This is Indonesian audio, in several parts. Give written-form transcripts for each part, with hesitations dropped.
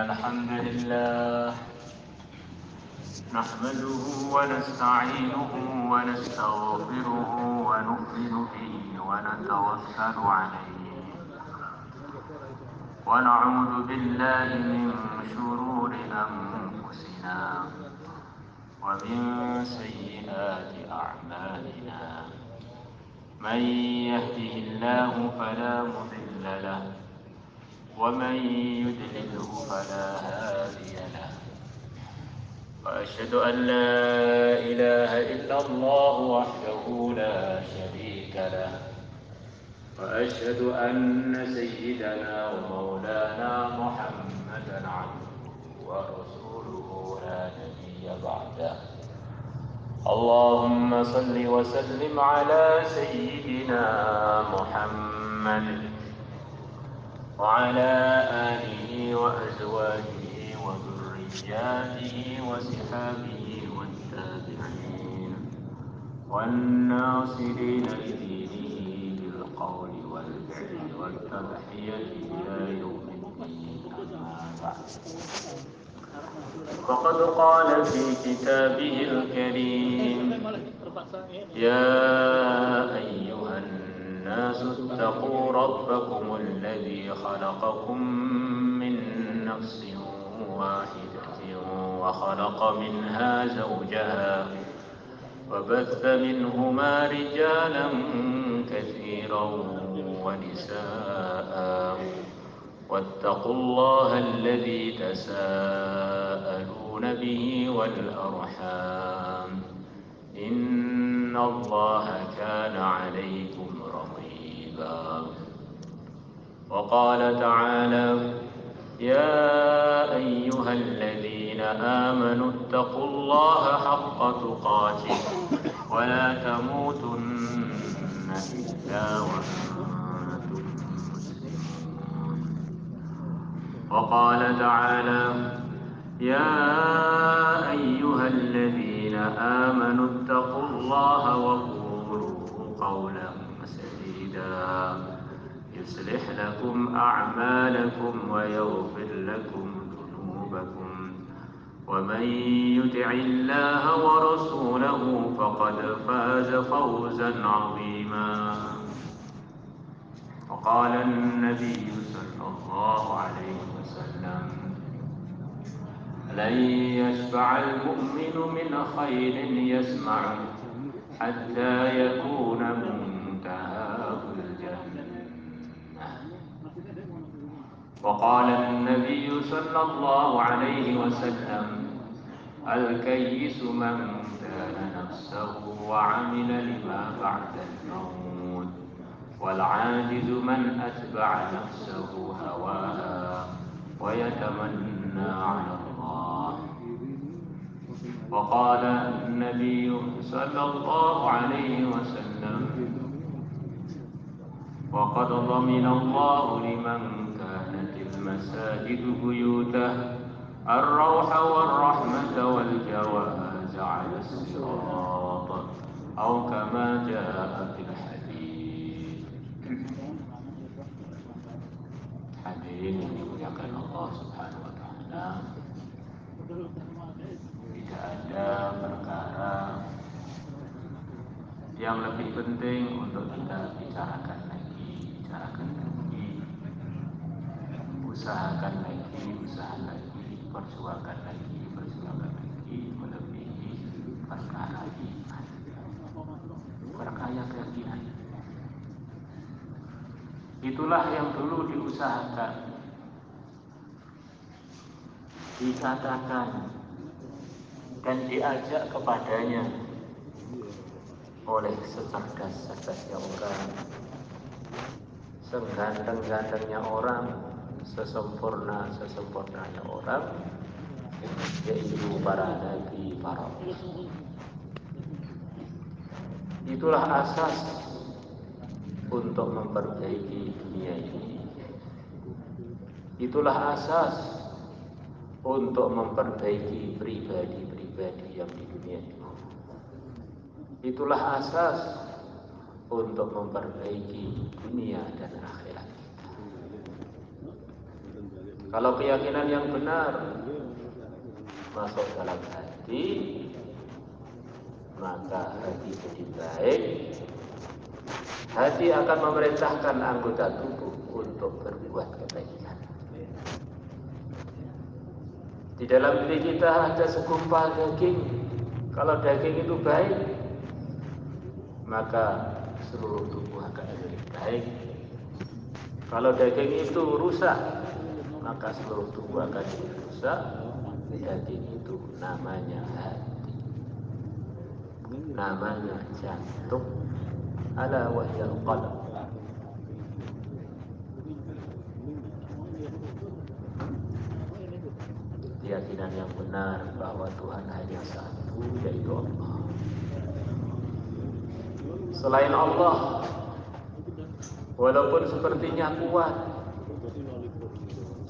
الحمد لله نحمده ونستعينه ونستغفره ونؤمن به ونتوكل عليه ونعوذ بالله من شرور أنفسنا ومن سيئات أعمالنا من يهده الله فلا مضل له ومن يضلله فلا هادي له وأشهد أن لا إله إلا الله وحده لا شريك له وأشهد أن سيدنا ومولانا محمدا عبده ورسوله لا نبي بعده اللهم صل وسلم على سيدنا محمد وعلى آله وأزواجه وذرياته وصحابه والتابعين والناصرين لدينه بالقول والفعل والتضحية إلى يوم الدين أما بعد فقد قال في كتابه الكريم يا أيها الناس اتقوا ربكم الذي خلقكم من نفس واحدة وخلق منها زوجها وبث منهما رجالا كثيرا ونساء واتقوا الله الذي تساءلون به والأرحام إن الله كان عليكم رقيبا وقال تعالى يا أيها الذين آمنوا اتقوا الله حق تقاته ولا تموتن إلا وأنتم مسلمون وقال تعالى يا أيها الذين آمنوا اتقوا الله وقولوا قولا سديدا يصلح لكم أعمالكم ويغفر لكم ذنوبكم ومن يطع الله ورسوله فقد فاز فوزا عظيما وقال النبي صلى الله عليه وسلم لن يشبع المؤمن من خير يسمعه حتى يكون منتهاه الجنة وقال النبي صلى الله عليه وسلم الكيس من دان نفسه وعمل لما بعد الموت والعاجز من أتبع نفسه هواها ويتمنى على الله وقال النبي صلى الله عليه وسلم وقد ضمن الله لمن كانت المساجد بيوته الروح والرحمة والجواز على الصراط أو كما جاء في الحديث. Hadirin yang dimuliakan Allah Subhanahu wa taala, tidak ada perkara yang lebih penting untuk kita bicarakan lagi, usahakan lagi, perjuangkan lagi melebihi perkara iman, perkara keyakinan. Itulah yang dulu diusahakan, dikatakan dan diajak kepadanya oleh secerdas-cerdasnya orang, seganteng-gantengnya orang, sesempurnanya orang, yaitu para nabi, para rasul. Itulah asas untuk memperbaiki dunia ini. Itulah asas untuk memperbaiki pribadi-pribadi yang di dunia ini. Itulah asas untuk memperbaiki dunia dan akhirat kita. Kalau keyakinan yang benar masuk dalam hati, maka hati jadi baik. Hati akan memerintahkan anggota tubuh untuk berbuat kebaikan. Di dalam diri kita ada segumpal daging. Kalau daging itu baik, maka seluruh tubuh akan menjadi baik. Kalau daging itu rusak, maka seluruh tubuh akan jadi rusak. Daging itu namanya hati, namanya jantung. Ala wahyal qalb. Keyakinan yang benar bahwa Tuhan hanya satu, yaitu Allah. Selain Allah, walaupun sepertinya kuat,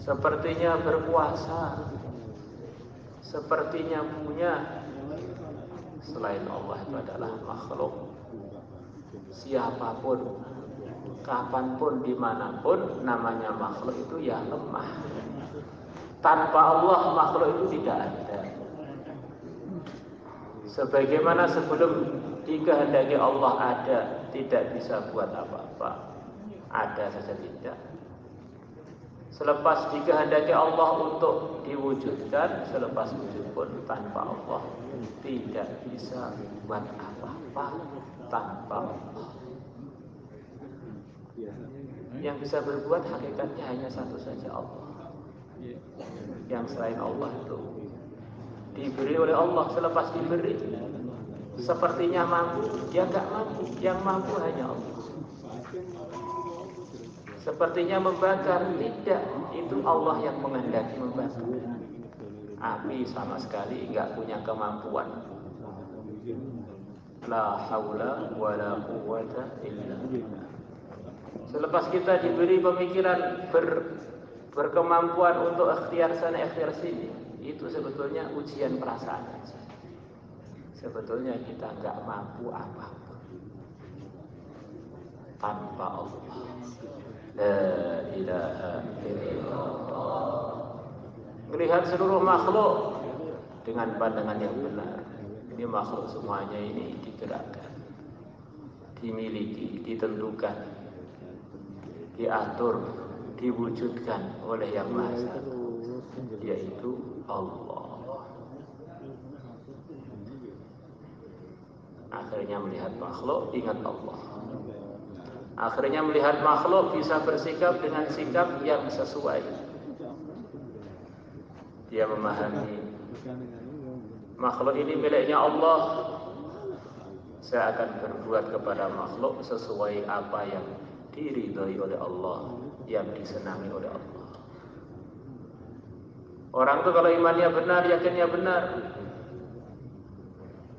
sepertinya berkuasa, sepertinya punya, selain Allah itu adalah makhluk. Siapapun, kapanpun, dimanapun, namanya makhluk itu ya lemah. Tanpa Allah makhluk itu tidak ada. Sebagaimana sebelum dikehendaki Allah ada, tidak bisa buat apa-apa, ada saja tidak. Selepas dikehendaki Allah untuk diwujudkan, selepas wujud pun tanpa Allah tidak bisa buat apa-apa tanpa Allah. Yang bisa berbuat hakikatnya hanya satu saja, Allah. Yang selain Allah itu diberi oleh Allah, selepas diberi sepertinya mampu, dia enggak mampu. Yang mampu hanya Allah. Sepertinya membakar, tidak, itu Allah yang menghendaki membakar. Api sama sekali enggak punya kemampuan. La haula wala quwwata illa billah. Selepas kita diberi pemikiran berkemampuan untuk ikhtiar sana ikhtiar sini, itu sebetulnya ujian perasaan saja. Sebetulnya kita enggak mampu apapun tanpa Allah. La ilaha illallah. Melihat seluruh makhluk dengan pandangan yang benar. Ini makhluk semuanya ini digerakkan, dimiliki, ditentukan, diatur, diwujudkan oleh Yang Maha Esa, yaitu Allah. Akhirnya melihat makhluk, ingat Allah. Akhirnya melihat makhluk bisa bersikap dengan sikap yang sesuai. Dia memahami makhluk ini miliknya Allah. Saya akan berbuat kepada makhluk sesuai apa yang diridhai oleh Allah, yang disenangi oleh Allah. Orang itu kalau imannya benar, yakinnya benar,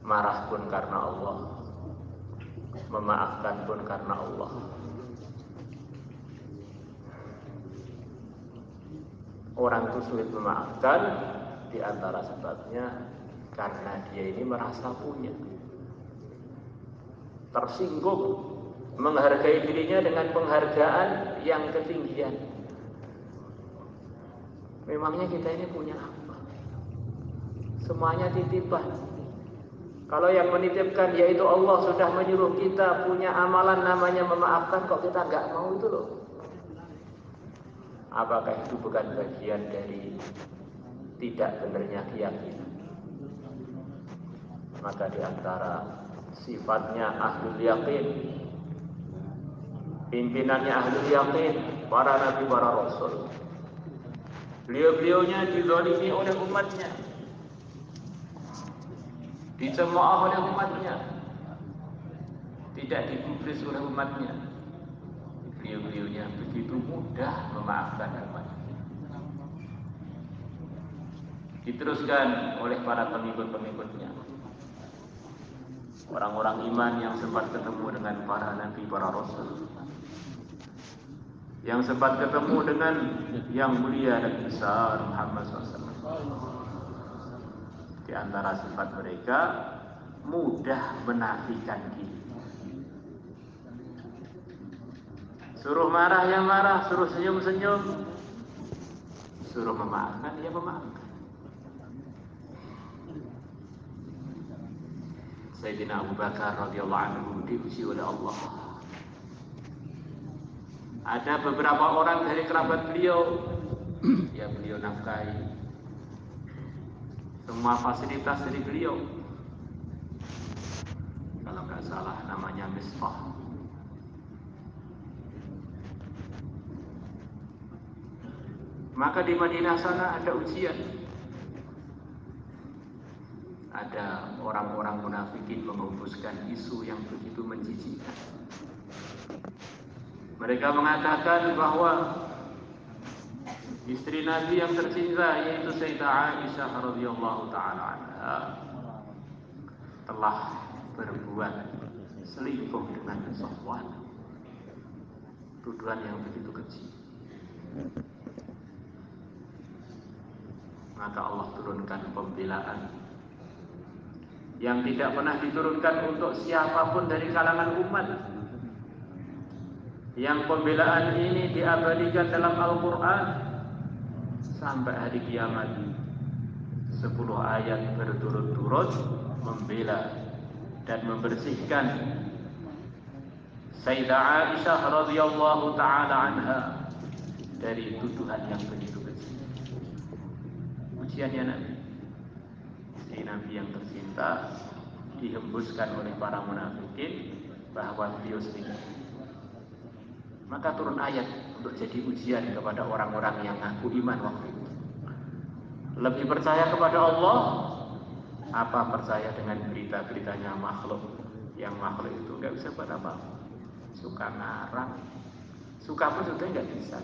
marah pun karena Allah, memaafkan pun karena Allah. Orang itu sulit memaafkan, di antara sebabnya karena dia ini merasa punya, tersinggung, menghargai dirinya dengan penghargaan yang ketinggian. Memangnya kita ini punya apa? Semuanya titipan. Kalau yang menitipkan yaitu Allah sudah menyuruh kita punya amalan namanya memaafkan, kok kita nggak mau itu loh. Apakah itu bukan bagian dari tidak benarnya keyakinan? Maka di antara sifatnya ahlul yakin, pimpinannya ahlul yakin, para nabi, para rasul, beliau-beliaunya dizalimi oleh umatnya, dicemooh oleh umatnya, tidak digubris oleh umatnya. Beliau-beliaunya begitu mudah memaafkan umatnya. Diteruskan oleh para pengikut-pengikutnya, orang-orang iman yang sempat ketemu dengan para nabi, para rasul, yang sempat ketemu dengan yang mulia dan besar Muhammad SAW. Di antara sifat mereka, mudah menafikan diri. Suruh marah ya marah, suruh senyum-senyum, Suruh memaafkan, ya memaafkan. Sayyidina Abu Bakar radhiyallahu anhu diuji oleh Allah. Ada beberapa orang dari kerabat beliau yang beliau nafkahi, semua fasilitas dari beliau. Kalau nggak salah namanya Misbah. Maka di Madinah sana ada ujian. Ada orang-orang munafikin menghembuskan isu yang begitu menjijikkan. Mereka mengatakan bahwa istri Nabi yang tercinta yaitu Sayyidah Aisyah radhiyallahu taala anha telah berbuat selingkuh dengan Safwan. Tuduhan yang begitu keji. Maka Allah turunkan pembelaan yang tidak pernah diturunkan untuk siapapun dari kalangan umat. Yang pembelaan ini diabadikan dalam Al-Quran sampai hari kiamat. 10 ayat berturut-turut membela dan membersihkan Sayyidah Aisyah radhiyallahu taala anha dari tuduhan yang begitu kecil. Ujiannya Nabi, istri Nabi yang tercinta, dihembuskan oleh para munafikin bahwa beliau selingkuh. Maka turun ayat untuk jadi ujian kepada orang-orang yang ngaku iman waktu itu. Lebih percaya kepada Allah apa percaya dengan berita-beritanya makhluk, yang makhluk itu nggak bisa buat apa-apa. Suka ngarang, suka pun sudah nggak bisa,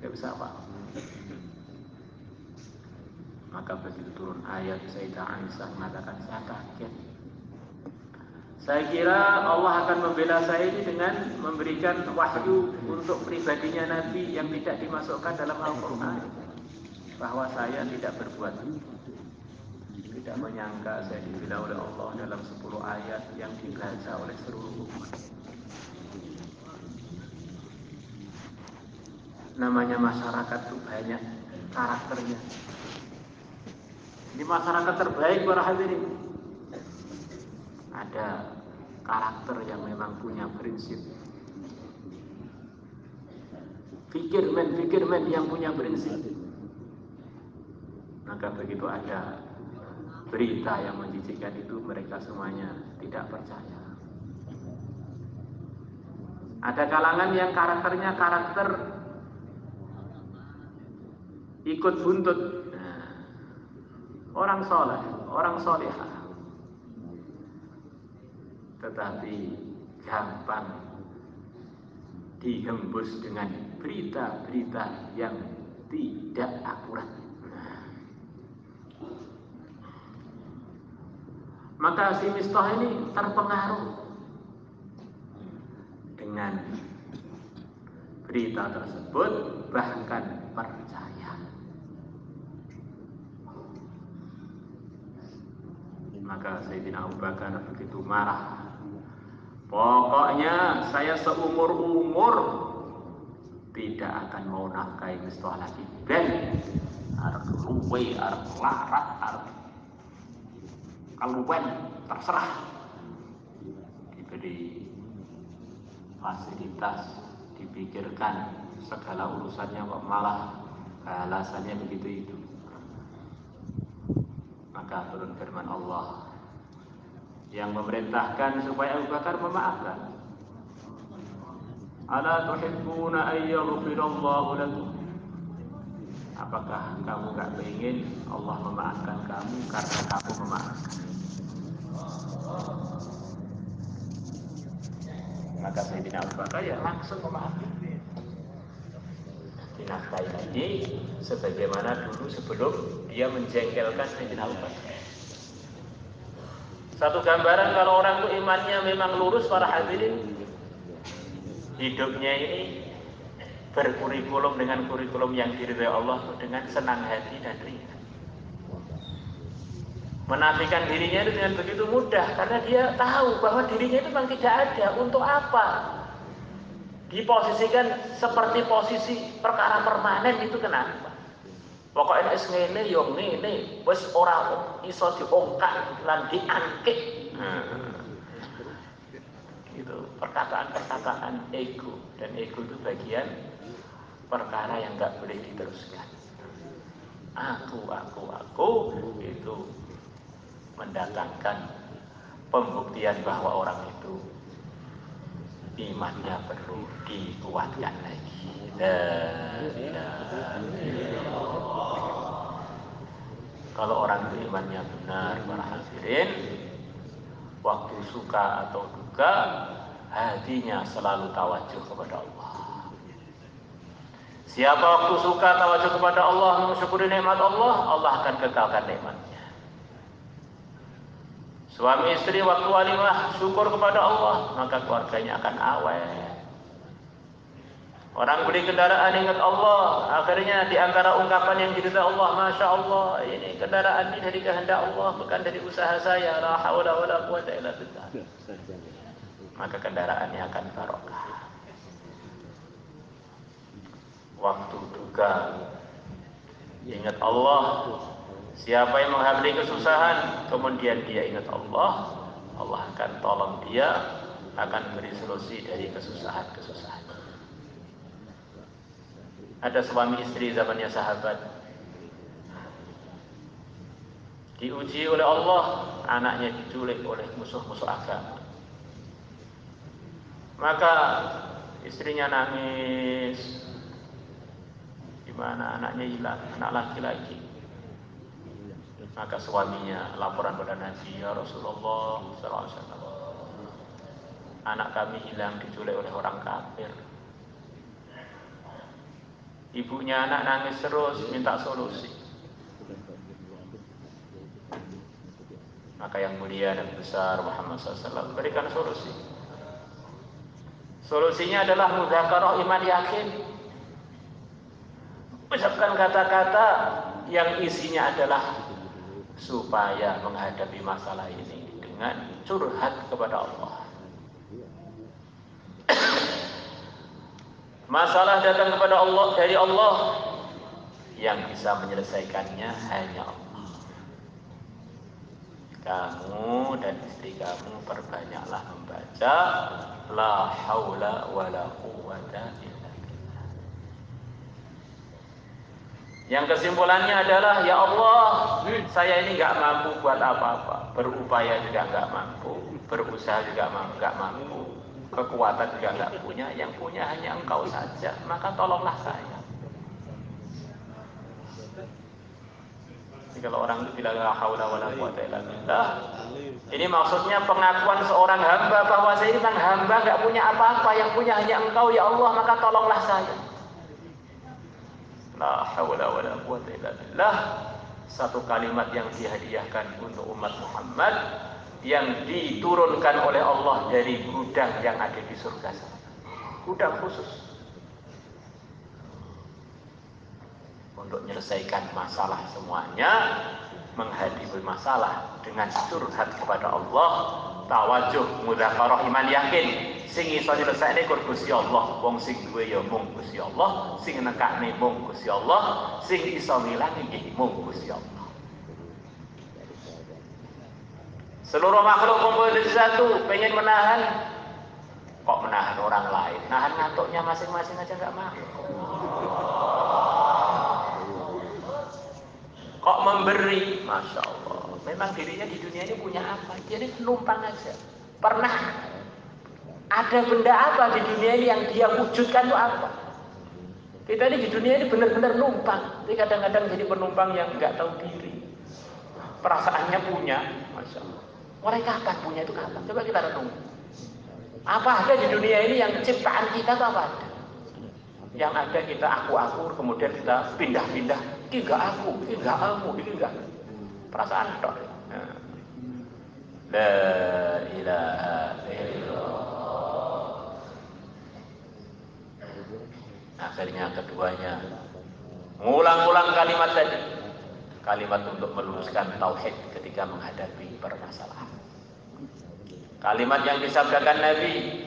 nggak bisa apa. Maka begitu turun ayat, Sayyidah Aisyah mengatakan, saya kaget. Saya kira Allah akan membela saya ini dengan memberikan wahyu untuk pribadinya Nabi yang tidak dimasukkan dalam Al-Quran, bahwa saya tidak berbuat. Tidak menyangka saya dibela oleh Allah dalam 10 ayat yang dibaca oleh seluruh umat. Namanya masyarakat itu banyak karakternya. Ini masyarakat terbaik para hadirin. Ada karakter yang memang punya prinsip. Fikirmen yang punya prinsip. Maka begitu ada berita yang menjijikkan itu, mereka semuanya tidak percaya. Ada kalangan yang karakternya karakter ikut buntut. Orang soleh, orang solehah, tetapi gampang dihembus dengan berita-berita yang tidak akurat. Maka si Mistah ini terpengaruh dengan berita tersebut, bahkan percaya. Maka Sayyidina Abu Bakar begitu marah. Pokoknya saya seumur-umur tidak akan mau nafkahi Mistah lagi. Ben arep luwe, arep larat, arep kaluwen, terserah. Diberi fasilitas, dipikirkan segala urusannya, kok malah balasannya begitu itu. Maka turun firman Allah yang memerintahkan supaya Abu Bakar memaafkan. Ala tuhibbuna an yaghfirallahu lakum? Apakah kamu enggak ingin Allah memaafkan kamu karena kamu memaafkan? Maka Sayyidina Abu Bakar ya langsung memaafkan. Dinafkahi lagi sebagaimana dulu sebelum dia menjengkelkan Sayyidina Abu Bakar. Satu gambaran kalau orang itu imannya memang lurus para hadirin, hidupnya ini berkurikulum dengan kurikulum yang diridhai Allah dengan senang hati dan ringan. Menafikan dirinya itu dengan begitu mudah karena dia tahu bahwa dirinya itu memang tidak ada. Untuk apa? diposisikan seperti posisi perkara permanen itu kenapa? Pokoknya es ngene yo ngene, wis ora iso diongkak lan diangkit. Itu perkataan-perkataan ego, dan ego itu bagian perkara yang nggak boleh diteruskan. Aku itu mendatangkan pembuktian bahwa orang itu imannya perlu dikuatkan lagi. Kalau orang itu imannya benar, para hadirin, waktu suka atau duka, hatinya selalu tawajuh kepada Allah. Siapa waktu suka tawajuh kepada Allah, mensyukuri nikmat Allah, Allah akan kekalkan nikmatnya. Suami istri waktu walimah syukur kepada Allah, maka keluarganya akan awet. Orang beli kendaraan ingat Allah, akhirnya di antara ungkapan yang diridai Allah, Masya Allah, ini kendaraan ini dari kehendak Allah, bukan dari usaha saya. La haula wala quwwata illa billah. Maka kendaraannya akan barokah. Waktu duka, ingat Allah. Siapa yang menghadapi kesusahan, kemudian dia ingat Allah, Allah akan tolong dia, akan beri solusi dari kesusahan-kesusahan. Ada suami istri zamannya sahabat, diuji oleh Allah, anaknya diculik oleh musuh-musuh agama. Maka istrinya nangis, gimana anaknya hilang, anak laki-laki. Maka suaminya laporan pada Nabi, ya Rasulullah SAW, anak kami hilang, diculik oleh orang kafir. Ibunya anak nangis terus, minta solusi. Maka yang mulia dan besar Muhammad SAW berikan solusi. Solusinya adalah mudzakarah iman yakin. Ucapkan kata-kata yang isinya adalah supaya menghadapi masalah ini dengan curhat kepada Allah. Masalah datang kepada Allah, dari Allah, yang bisa menyelesaikannya hanya Allah. Kamu dan istri kamu perbanyaklah membaca la haula wala quwwata illa billah. Yang kesimpulannya adalah, ya Allah, saya ini nggak mampu buat apa-apa, berupaya juga nggak mampu, berusaha juga nggak mampu, kekuatan juga nggak punya, yang punya hanya Engkau saja, maka tolonglah saya. Jadi kalau orang itu bilang la haula wala quwwata illa billah, ini maksudnya pengakuan seorang hamba bahwa saya ini memang hamba, nggak punya apa-apa, yang punya hanya Engkau ya Allah, maka tolonglah saya. La haula wala quwwata illa billah, satu kalimat yang dihadiahkan untuk umat Muhammad, yang diturunkan oleh Allah dari gudang yang ada di surga sana. Gudang khusus untuk menyelesaikan masalah semuanya, menghadapi masalah dengan curhat kepada Allah, tawajuh mudzakarah iman yakin. Sing iso nyelesaikne kur Gusti Allah, wong sing duwe ya mung Gusti Allah, sing nekakne mung Gusti Allah, sing iso ngilangi nggih mung Gusti Allah. Seluruh makhluk kumpul di satu, pengen menahan, kok menahan orang lain, nahan ngantuknya masing-masing aja nggak mau. Kok memberi, Masya Allah. Memang dirinya di dunia ini punya apa? Jadi numpang aja. Pernah ada benda apa di dunia ini yang dia wujudkan itu apa? Kita ini di dunia ini benar-benar numpang. Tapi kadang-kadang jadi penumpang yang nggak tahu diri. Perasaannya punya, Masya Allah. Mulai kapan punya itu kapan? Coba kita renung. Apa ada di dunia ini yang ciptaan kita itu apa ada? Yang ada kita aku, kemudian kita pindah-pindah. Ini enggak aku, ini enggak kamu, ini enggak. Perasaan tok. La ilaha illallah. Akhirnya keduanya ngulang-ulang kalimat tadi. Kalimat untuk meluruskan tauhid ketika menghadapi permasalahan. Kalimat yang disabdakan Nabi,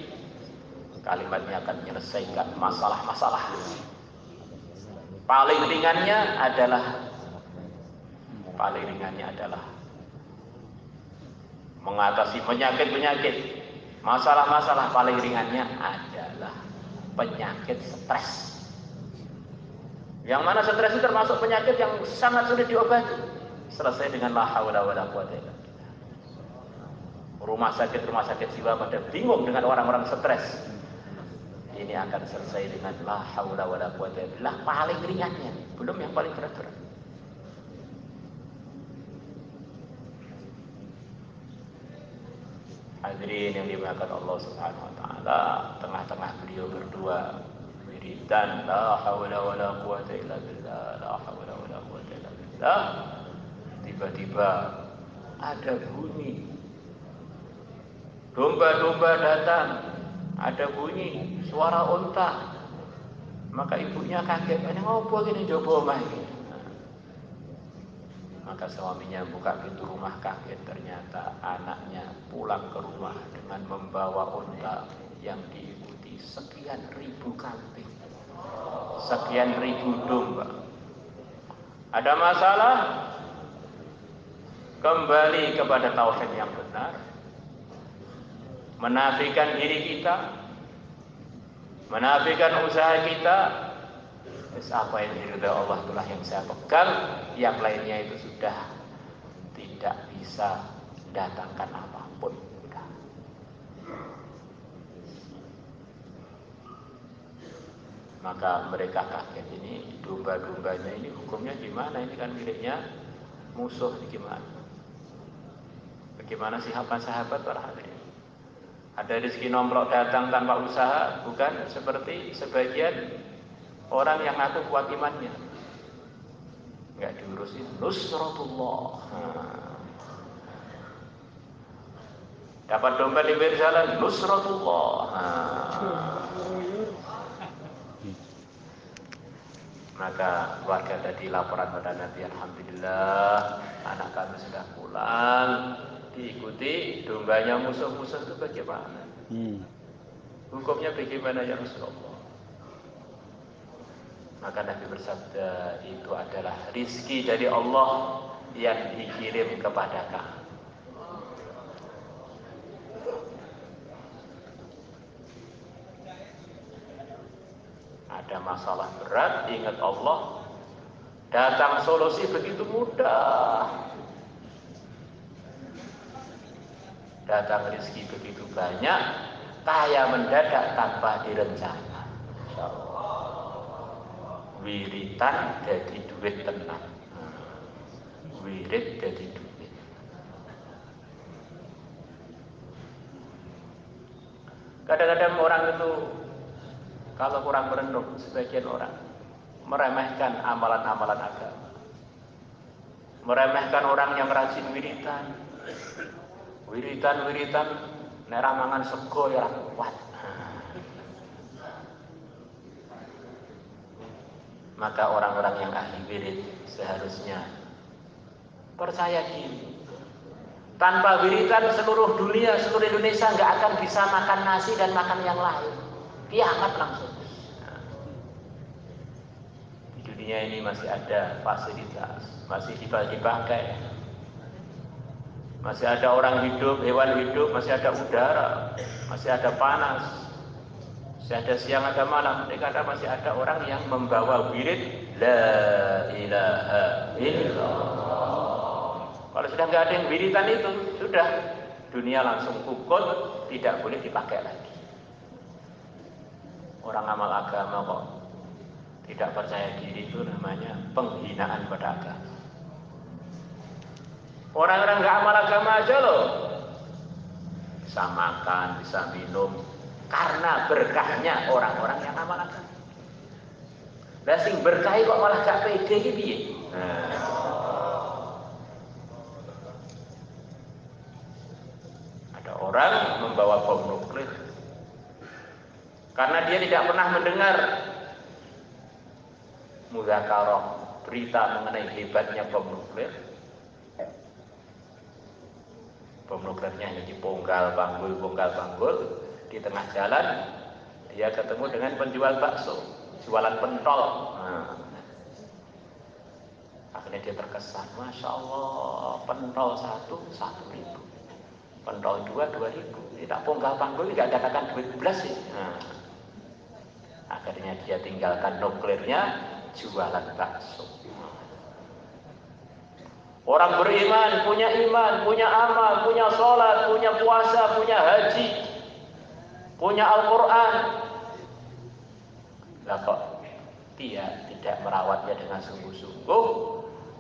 Kalimatnya akan menyelesaikan masalah-masalah. Paling ringannya adalah mengatasi penyakit-penyakit. Masalah-masalah paling ringannya adalah penyakit stres. Yang mana stres itu termasuk penyakit yang sangat sulit diobati. Selesai dengan la haula wala quwata illa billah. Rumah sakit jiwa pada bingung dengan orang-orang stres. Ini akan selesai dengan la haula wala quwata illa billah, paling ringannya, belum yang paling berat-berat. Hadirin yang dimuliakan Allah Subhanahu wa taala, tengah-tengah beliau berdua wiridan la haula wala quwata illa billah, la haula wala quwata illa billah, tiba-tiba ada bunyi domba-domba datang, ada bunyi suara unta. Maka ibunya kaget, ini ngopo gini jopo omah iki. Maka suaminya buka pintu rumah, kaget, ternyata anaknya pulang ke rumah dengan membawa unta yang diikuti sekian ribu kambing, sekian ribu domba. Ada masalah? Kembali kepada tauhid yang benar, menafikan diri kita, menafikan usaha kita. Apa yang diridhai Allah itulah yang saya pegang, yang lainnya itu sudah tidak bisa datangkan apapun. Sudah. Maka mereka kaget, ini domba-dombanya ini hukumnya gimana? Ini kan miliknya musuh, ini gimana? Bagaimana sahabat para hadirin? Ada rezeki nomplok datang tanpa usaha, bukan seperti sebagian orang yang ngaku kuat imannya, nggak diurusin. Nusratullah. Dapat domba di pinggir jalan, nusratullah. Maka keluarga tadi laporan pada Nabi, alhamdulillah anak kami sudah pulang, diikuti dombanya musuh-musuh itu bagaimana? Hukumnya bagaimana ya Rasulullah? Maka Nabi bersabda, itu adalah rizki dari Allah yang dikirim kepada kamu. Ada masalah berat, ingat Allah. Datang solusi begitu mudah. Datang rizki begitu banyak, kaya mendadak tanpa direncana. Insyaallah. Wiritan jadi duit tenang. Wirid jadi duit. Kadang-kadang orang itu kalau kurang merenung, sebagian orang meremehkan amalan-amalan agama, meremehkan orang yang rajin wiritan, nerah mangan sego ya kuat. Maka orang-orang yang ahli wirid seharusnya percaya diri. Tanpa wiridan seluruh dunia, seluruh Indonesia nggak akan bisa makan nasi dan makan yang lain. Kiamat langsung. Di dunia ini masih ada fasilitas, masih dipakai. Masih ada orang hidup, hewan hidup, masih ada udara, masih ada panas, masih ada siang, ada malam. Kadang masih ada orang yang membawa wirid la ilaha illallah. Kalau sudah nggak ada yang wiridan itu, sudah dunia langsung pukul, tidak boleh dipakai lagi. Orang amal agama kok tidak percaya diri, itu namanya penghinaan pada agama. Orang-orang nggak amal agama aja loh bisa makan, bisa minum karena berkahnya orang-orang yang amal agama. Lah sing berkah kok malah gak pede iki piye? Ada orang membawa bom nuklir karena dia tidak pernah mendengar mudzakarah, berita mengenai hebatnya bom nuklir. Bom nuklirnya hanya diponggal panggul di tengah jalan, Dia ketemu dengan penjual bakso, jualan pentol. Nah, akhirnya dia terkesan, Masya Allah, pentol 1.000, pentol 2.000. Tidak punggah panggul, tidak dapatkan duit belas ya. Nah, akhirnya dia tinggalkan nuklirnya, jualan bakso. Orang beriman, punya amal, punya sholat, punya puasa, punya haji, punya Al-Quran. Lah kok dia tidak merawatnya dengan sungguh-sungguh,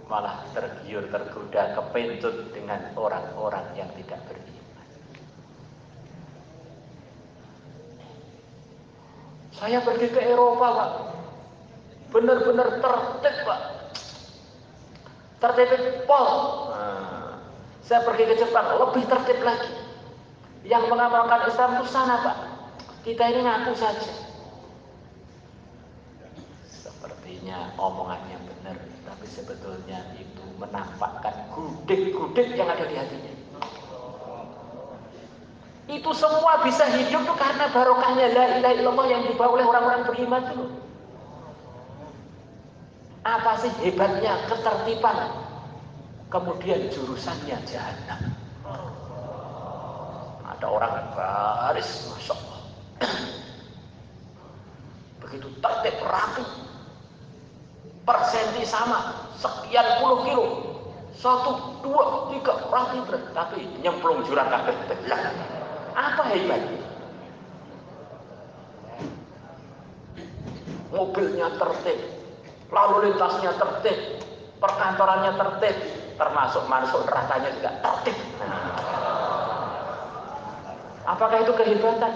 malah tergiur, tergoda, kepencut dengan orang-orang yang tidak beriman. Saya pergi ke Eropa, Pak. Benar-benar tertib, Pak. Tertib pol. Nah, saya pergi ke Jepang, lebih tertib lagi. Yang mengamalkan Islam itu sana, Pak. Kita ini ngaku saja. Sepertinya omongannya benar, tapi sebetulnya itu menampakkan gudik-gudik yang ada di hatinya. Itu semua bisa hidup tuh karena barokahnya la ilaha illallah yang dibawa oleh orang-orang beriman itu. Apa sih hebatnya ketertiban? Kemudian jurusannya jahanam. Ada orang baris, Masya Allah. Begitu tertib, rapi. Persenti sama, sekian puluh kilo. 1, 2, 3, rapi berat. Tapi nyemplung jurang kabeh belah. Apa hebatnya? Mobilnya tertib, lalu lintasnya tertib, perkantorannya tertib, termasuk masuk nerakanya juga tertib. Apakah itu kehebatan?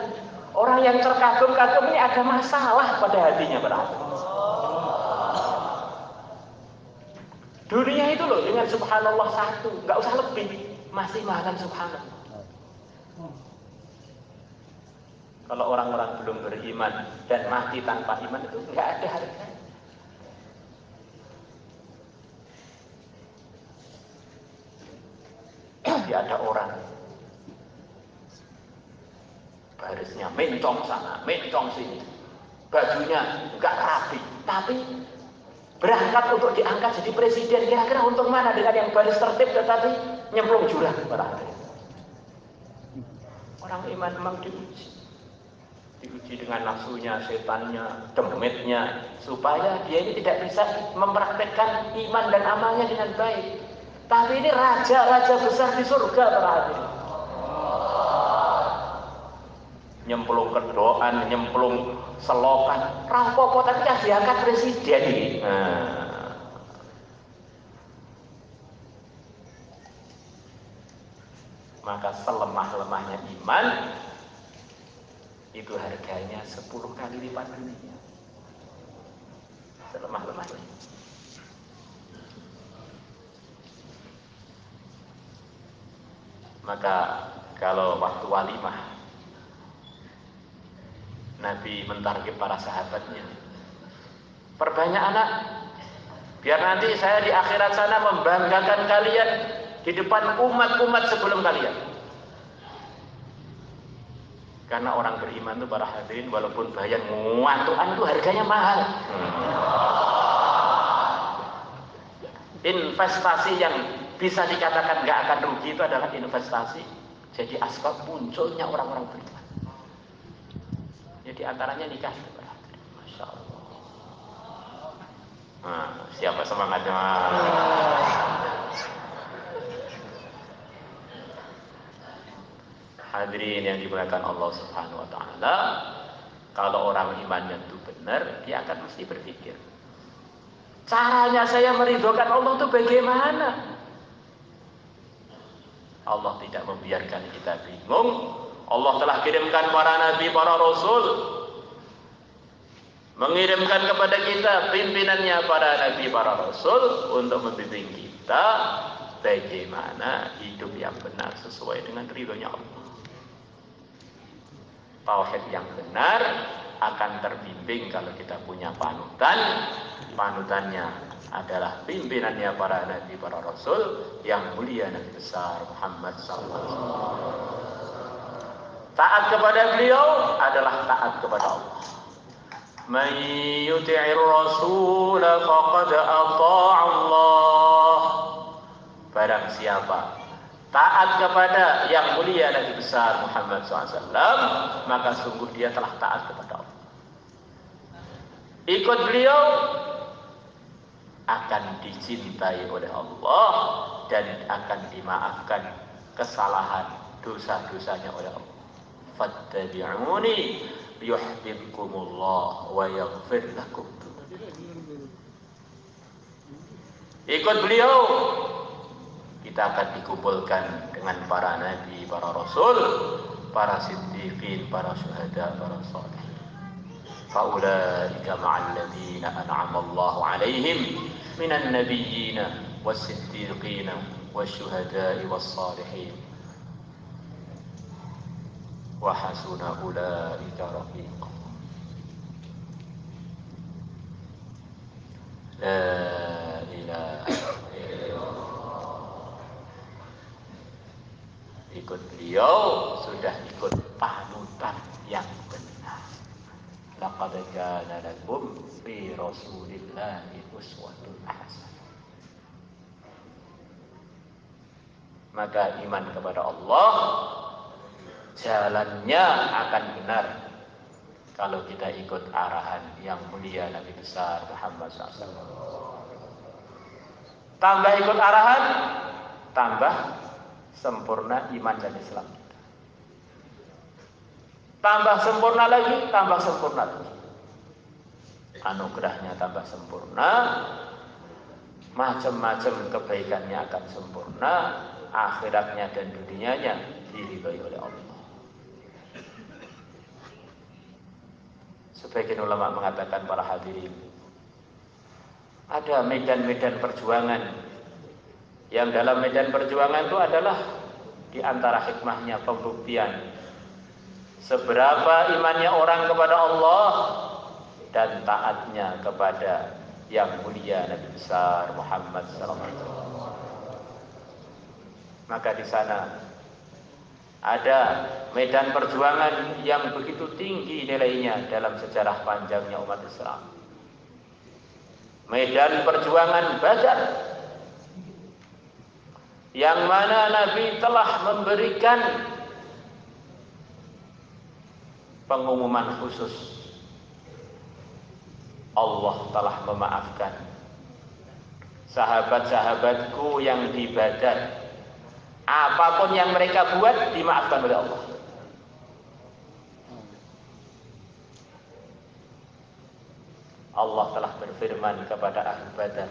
Orang yang terkagum-kagum ini ada masalah pada hatinya berarti. Dunia itu loh dengan subhanallah 1, nggak usah lebih, masih mahalan subhanallah. Kalau orang-orang belum beriman dan mati tanpa iman itu nggak ada harganya. Jadi ada orang barisnya mencong sana, mencong sini, bajunya nggak rapi, tapi berangkat untuk diangkat jadi presiden. Kira-kira untung mana dengan yang baris tertib tetapi nyemplung jurang berarti. Orang iman memang diuji dengan nafsunya, setannya, demitnya, supaya dia ini tidak bisa mempraktekkan iman dan amalnya dengan baik. Tapi ini raja-raja besar di surga berarti. Nyemplung kedoan, nyemplung selokan, rampok tapi kan diangkat presiden ini. Maka selemah-lemahnya iman itu harganya 10 kali lipat dunia. Selemah-lemahnya. Maka kalau waktu walimah Nabi mentarget para sahabatnya, perbanyak anak, biar nanti saya di akhirat sana membanggakan kalian di depan umat-umat sebelum kalian. Karena orang beriman itu para hadirin, walaupun bayan nguantuan itu harganya mahal. Investasi yang bisa dikatakan nggak akan rugi itu adalah investasi jadi asbab munculnya orang-orang beriman. Jadi antaranya nikah. Masya Allah. Nah, siapa semangatnya? Hadirin yang dimuliakan Allah Subhanahu wa taala, kalau orang imannya itu benar, dia akan mesti berpikir, caranya saya meridhokan Allah itu bagaimana? Allah tidak membiarkan kita bingung. Allah telah kirimkan para nabi, para rasul, mengirimkan kepada kita pimpinannya para nabi, para rasul untuk membimbing kita bagaimana hidup yang benar sesuai dengan ridhonya Allah. Tauhid yang benar akan terbimbing kalau kita punya panutan. Panutannya adalah pimpinannya para nabi, para rasul yang mulia Nabi besar Muhammad SAW. Taat kepada beliau adalah taat kepada Allah. Man yuti'ir rasul faqad ata'a Allah. Barang siapa taat kepada yang mulia Nabi besar Muhammad SAW, maka sungguh dia telah taat kepada Allah. Ikut beliau akan dicintai oleh Allah dan akan dimaafkan kesalahan dosa-dosanya oleh Allah. Fattabi'uni yuhibbukumullah wa yaghfir lakum. Ikut beliau, kita akan dikumpulkan dengan para nabi, para rasul, para siddiqin, para syuhada, para salihin. Faulaika ma'al ladzina an'ama Allahu 'alaihim minan nabiyyin was-siddiqin wasyuhada'i was-salihin. Wa hasuna ulaika rafiqa. La ilaha illallah. Ikut beliau sudah ikut panutan yang benar. Laqad kana lakum fi Rasulillahi uswatun hasanah. Maka iman kepada Allah jalannya akan benar kalau kita ikut arahan yang mulia Nabi besar Muhammad SAW. Tambah ikut arahan, tambah sempurna iman dan Islam. Tambah sempurna lagi, tambah sempurna lagi. Anugerahnya tambah sempurna, macam-macam kebaikannya akan sempurna, akhiratnya dan dunianya diridhai oleh Allah. Sebagian ulama mengatakan, para hadirin, ada medan-medan perjuangan yang dalam medan perjuangan itu adalah di antara hikmahnya pembuktian seberapa imannya orang kepada Allah dan taatnya kepada yang mulia Nabi besar Muhammad SAW. Maka di sana ada medan perjuangan yang begitu tinggi nilainya dalam sejarah panjangnya umat Islam. Medan perjuangan Badar, yang mana Nabi telah memberikan pengumuman khusus. Allah telah memaafkan sahabat-sahabatku yang di Badar. Apapun yang mereka buat dimaafkan oleh Allah. Allah telah berfirman kepada Ahlu Badar.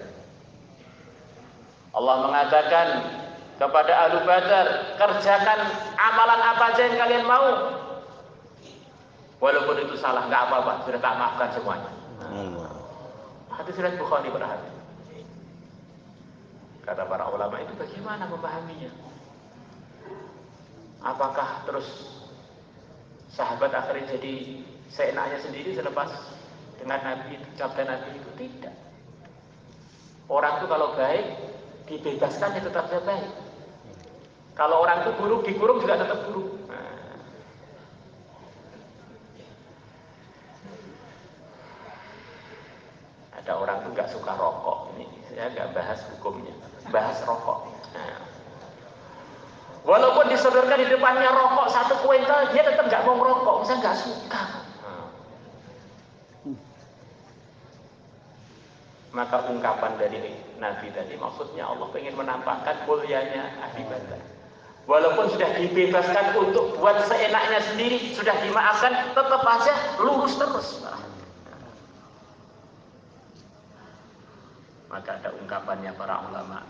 Allah mengatakan kepada Ahlu Badar, kerjakan amalan apa aja yang kalian mau. Walaupun itu salah, nggak apa-apa, sudah tak maafkan semuanya. Hadis riwayat Bukhari berhati. Kata para ulama, itu bagaimana memahaminya? Apakah terus sahabat akhirnya jadi seenaknya sendiri selepas dengan Nabi, sabda Nabi itu? Tidak. Orang itu kalau baik dibebaskan ya tetap baik. Kalau orang itu buruk dikurung juga tetap buruk. Ada orang itu nggak suka rokok. Ini saya nggak bahas hukumnya, bahas rokok. Walaupun disodorkan di depannya rokok 1 kuintal, dia tetap nggak mau ngerokok, misalnya nggak suka. Maka ungkapan dari Nabi tadi maksudnya Allah ingin menampakkan mulianya ahli Badar. Walaupun sudah dibebaskan untuk buat seenaknya sendiri, sudah dimaafkan, tetap aja lurus terus. Maka ada ungkapannya para ulama.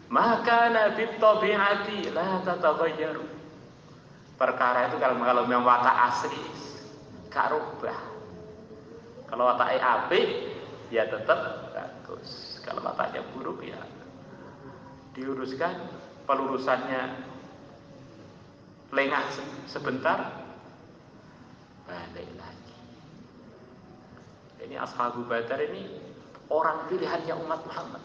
Maka nabi tabi'ati la tataghayyaru. Perkara itu kalau memang watak asli gak rubah. Kalau wataknya apik ya tetap bagus. Kalau wataknya buruk ya diuruskan, pelurusannya lengah sebentar, balik lagi. Ini Ashabu Badar ini orang pilihannya umat Muhammad.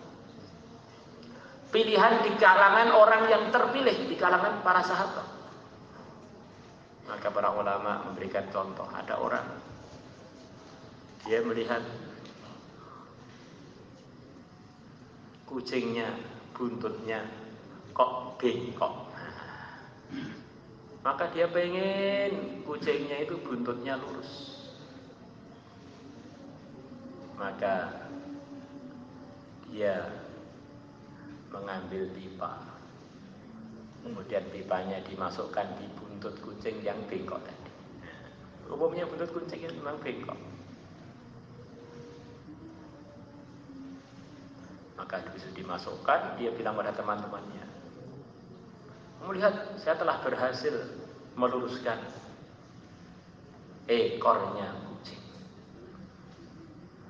Pilihan di kalangan orang yang terpilih, di kalangan para sahabat. Maka para ulama memberikan contoh, ada orang dia melihat kucingnya, buntutnya kok bengkok. Maka dia pengen kucingnya itu buntutnya lurus. Maka dia mengambil pipa, kemudian pipanya dimasukkan di buntut kucing yang bengkok tadi. Umumnya buntut kucing itu memang bengkok. Maka begitu dimasukkan, dia bilang pada teman-temannya, melihat saya telah berhasil meluruskan ekornya kucing.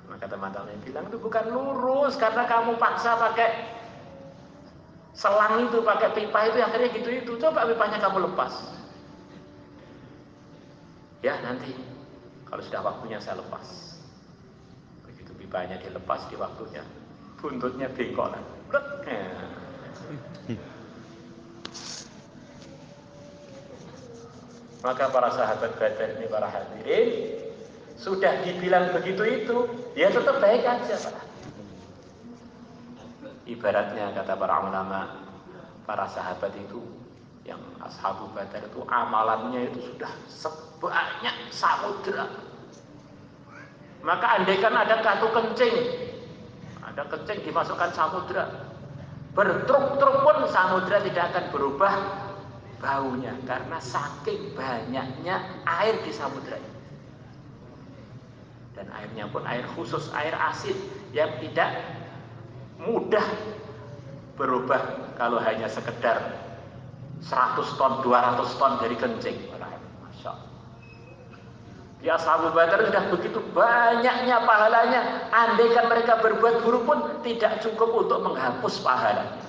Maka teman-teman bilang, itu bukan lurus karena kamu paksa pakai selang itu, pakai pipa itu, akhirnya gitu itu. Coba pipanya kamu lepas. Ya nanti kalau sudah waktunya saya lepas. Begitu pipanya dilepas di waktunya, buntutnya bengkok lagi. Maka para sahabat Badar ini, para hadirin, sudah dibilang begitu itu, ya tetap baik aja, Pak. Ibaratnya kata para ulama, para sahabat itu yang ashabu Badar itu amalannya itu sudah sebanyak samudra. Maka andaikan ada katu kencing, ada kencing dimasukkan samudra, bertruk-truk pun samudra tidak akan berubah baunya karena saking banyaknya air di samudra ini. Dan airnya pun air khusus, air asin yang tidak mudah berubah kalau hanya sekedar 100 ton, 200 ton dari kencing. Masya Allah. Di Ashabul Badar sudah begitu banyaknya pahalanya, andaikan mereka berbuat buruk pun tidak cukup untuk menghapus pahalanya.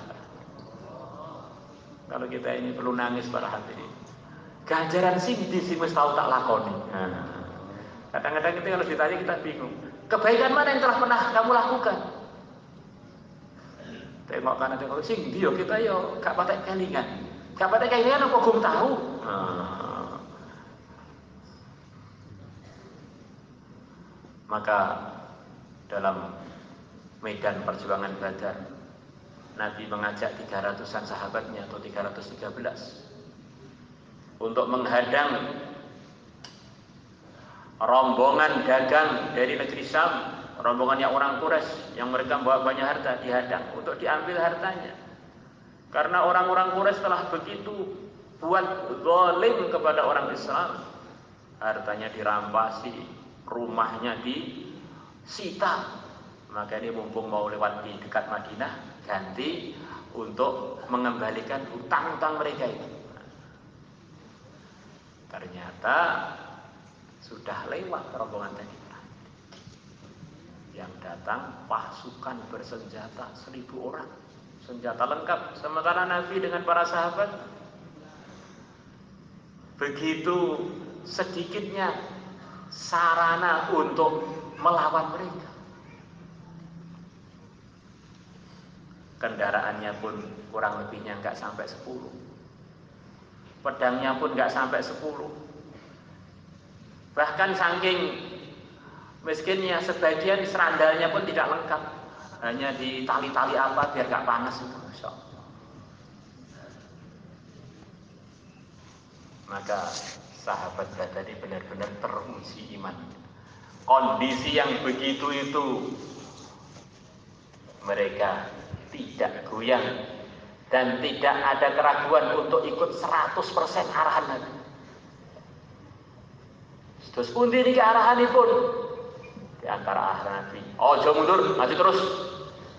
Kalau kita ini perlu nangis para hadirin. Ganjaran sing di sing wis tau tak lakoni. Kadang-kadang itu kalau ditanya kita bingung. Kebaikan mana yang telah pernah kamu lakukan? Tengok kanan tengok sing ndi yo kita yo gak patek kelingan. Gak patek kelingan apa gum tahu? Maka dalam medan perjuangan Badar, Nabi mengajak 300-an sahabatnya atau 313 untuk menghadang rombongan dagang dari negeri Syam, rombongannya orang Quraisy yang mereka bawa banyak harta, dihadang untuk diambil hartanya. Karena orang-orang Quraisy telah begitu buat zalim kepada orang Islam, hartanya dirampasi, rumahnya disita. Maka ini mumpung mau lewat di dekat Madinah, ganti untuk mengembalikan hutang-hutang mereka itu. Ternyata sudah lewat rombongan tadi. Yang datang pasukan bersenjata 1000 orang, senjata lengkap. Sementara Nabi dengan para sahabat begitu sedikitnya sarana untuk melawan mereka. Kendaraannya pun kurang lebihnya nggak sampai 10, pedangnya pun nggak sampai 10. Bahkan saking miskinnya, sebagian serandalnya pun tidak lengkap, hanya di tali-tali apa biar nggak panas itu. Masya Allah. Maka sahabat Badar ini benar-benar teruji iman. Kondisi yang begitu itu mereka tidak goyang dan tidak ada keraguan untuk ikut 100% arahan Nabi. Terus pundi niki arahanipun di antara arahan Nabi, ojo mundur, maju terus,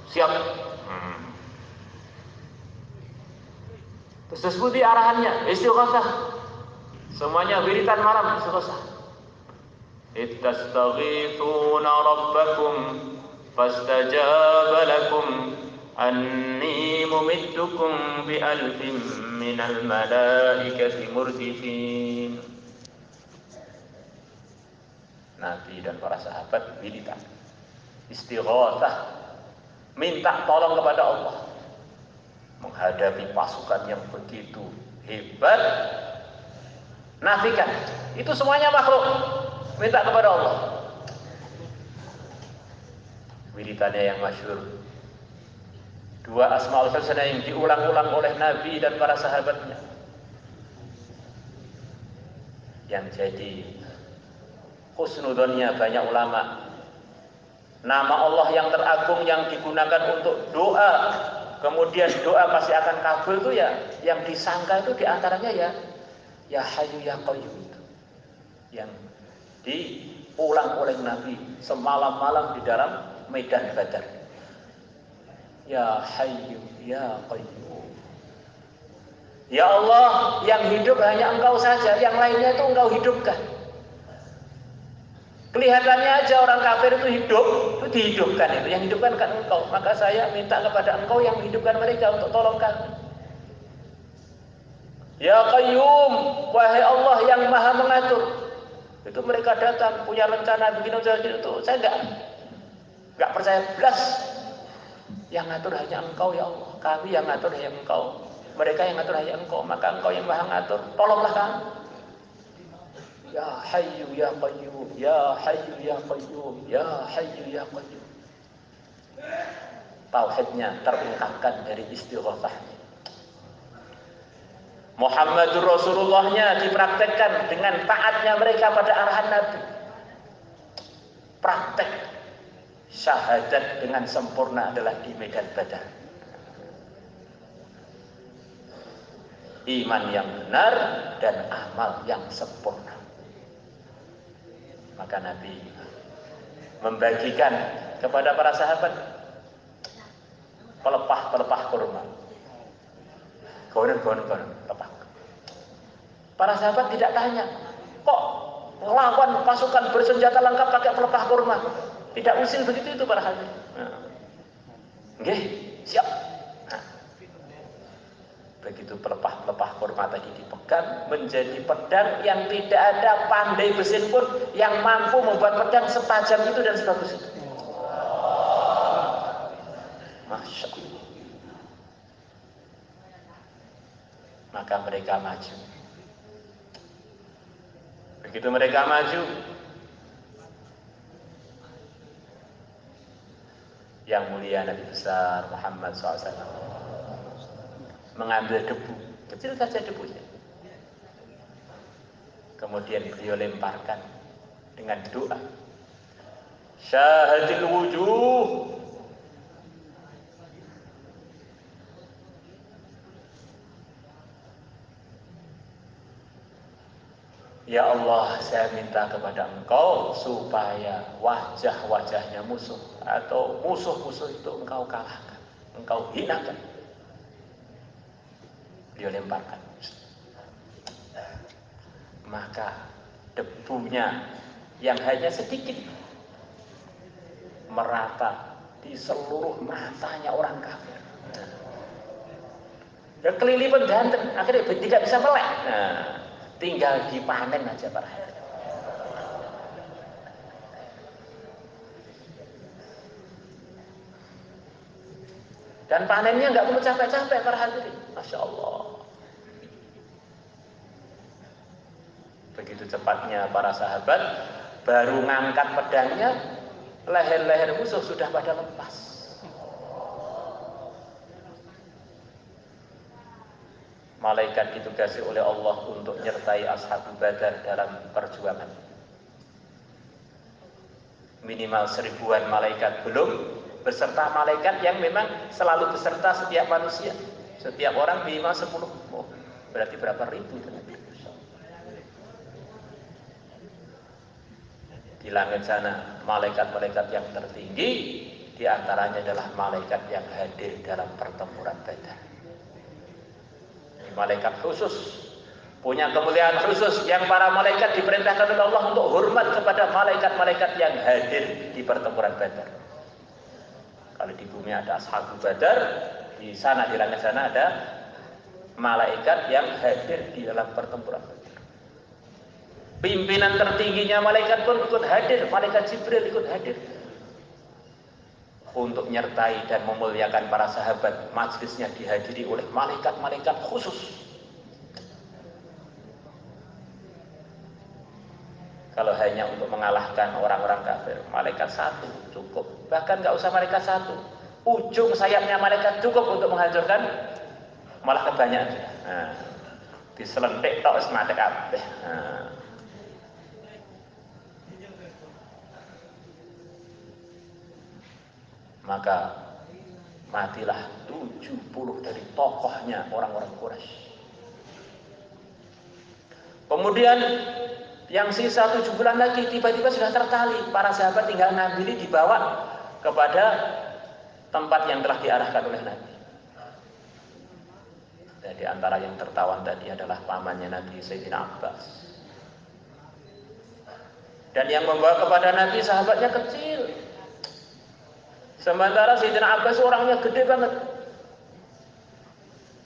siap. Terus pundi arahannya, istighatsah, semuanya wiritan malam istighatsah. Ittastaghithuna rabbakum fastajaba lakum anni mumiddukum bi alfin minal malaikati murdifin. Nabi dan para sahabat wiritan, istighatsah, minta tolong kepada Allah menghadapi pasukan yang begitu hebat nafikan. Itu semuanya makhluk. Minta kepada Allah. Wiridannya yang masyhur. Dua Asmaul Husna yang diulang-ulang oleh Nabi dan para sahabatnya. Yang jadi husnudonnya banyak ulama. Nama Allah yang teragung yang digunakan untuk doa, kemudian doa pasti akan kabul itu ya, yang disangka itu diantaranya ya Hayyu ya Qayyum itu, yang diulang oleh Nabi semalam-malam di dalam medan Badar. Ya Hayyu ya Qayyum. Ya Allah, yang hidup hanya Engkau saja, yang lainnya itu Engkau hidupkan. Kelihatannya aja orang kafir itu hidup, itu dihidupkan itu. Yang hidupkan kan Engkau. Maka saya minta kepada Engkau yang menghidupkan mereka untuk tolong kami. Ya Qayyum, wahai Allah yang Maha mengatur. Itu mereka datang punya rencana begini itu. Saya enggak percaya belas. Yang ngatur hanya Engkau ya Allah. Kami yang ngatur hanya Engkau. Mereka yang ngatur hanya Engkau. Maka Engkau yang Maha ngatur. Tolonglah kami. Ya Hayyu ya Qayyum, ya Hayyu ya Qayyum, ya Hayyu ya Qayyum. Tauhidnya terungkapkan dari istighosahnya. Muhammadur Rasulullahnya dipraktekkan dengan taatnya mereka pada arahan Nabi. Praktek syahadat dengan sempurna adalah di medan Badar. Iman yang benar dan amal yang sempurna. Maka Nabi membagikan kepada para sahabat pelepah-pelepah kurma. Goren, pelepah. Para sahabat tidak tanya, kok melawan pasukan bersenjata lengkap pakai pelepah kurma? Tidak usil begitu itu para hadirin. Nggih, siap. Begitu pelepah-pelepah kurma tadi dipegang menjadi pedang yang tidak ada pandai besi pun yang mampu membuat pedang setajam itu dan sebagus itu. Masya Allah. Maka mereka maju. Begitu mereka maju, yang mulia Nabi besar Muhammad SAW mengambil debu, kecil saja debunya. Kemudian beliau lemparkan dengan doa. Syahadil wujuh. Ya Allah, saya minta kepada Engkau supaya wajah-wajahnya musuh atau musuh-musuh itu Engkau kalahkan, Engkau hinakan. Dia lemparkan. Maka debunya yang hanya sedikit merata di seluruh matanya orang kafir. Dan kelilipan ganteng, akhirnya tidak bisa melek. Nah, tinggal dipanen aja para hadirin. Dan panennya nggak perlu capek-capek para hadirin. Masya Allah. Begitu cepatnya para sahabat baru ngangkat pedangnya, leher-leher musuh sudah pada lepas. Malaikat ditugasi oleh Allah untuk menyertai Ashabul Badar dalam perjuangan. Minimal 1000-an malaikat belum beserta malaikat yang memang selalu beserta setiap manusia. Setiap orang minimal 10. Oh, berarti berapa ribu itu? Di langit sana malaikat-malaikat yang tertinggi diantaranya adalah malaikat yang hadir dalam pertempuran Badar. Malaikat khusus punya kemuliaan khusus yang para malaikat diperintahkan oleh Allah untuk hormat kepada malaikat-malaikat yang hadir di pertempuran Badar. Kalau di bumi ada Ashabul Badar, di sana di langit sana ada malaikat yang hadir di dalam pertempuran Badar. Pimpinan tertingginya malaikat pun ikut hadir, malaikat Jibril ikut hadir untuk menyertai dan memuliakan para sahabat. Majlisnya dihadiri oleh malaikat-malaikat khusus. Kalau hanya untuk mengalahkan orang-orang kafir, malaikat satu cukup. Bahkan nggak usah malaikat satu, ujung sayapnya malaikat cukup untuk menghancurkan malah kebanyakan sudah. Nah, diselentik tok wis mati kabeh. Nah. Maka matilah 70 dari tokohnya orang-orang Quraisy. Kemudian yang sisa 7 bulan lagi tiba-tiba sudah tertali. Para sahabat tinggal ngambil dibawa kepada tempat yang telah diarahkan oleh Nabi. Dan di antara yang tertawan tadi adalah pamannya Nabi, Sayyidina Abbas. Dan yang membawa kepada Nabi sahabatnya kecil. Sementara Sayyidina Abbas orangnya gede banget.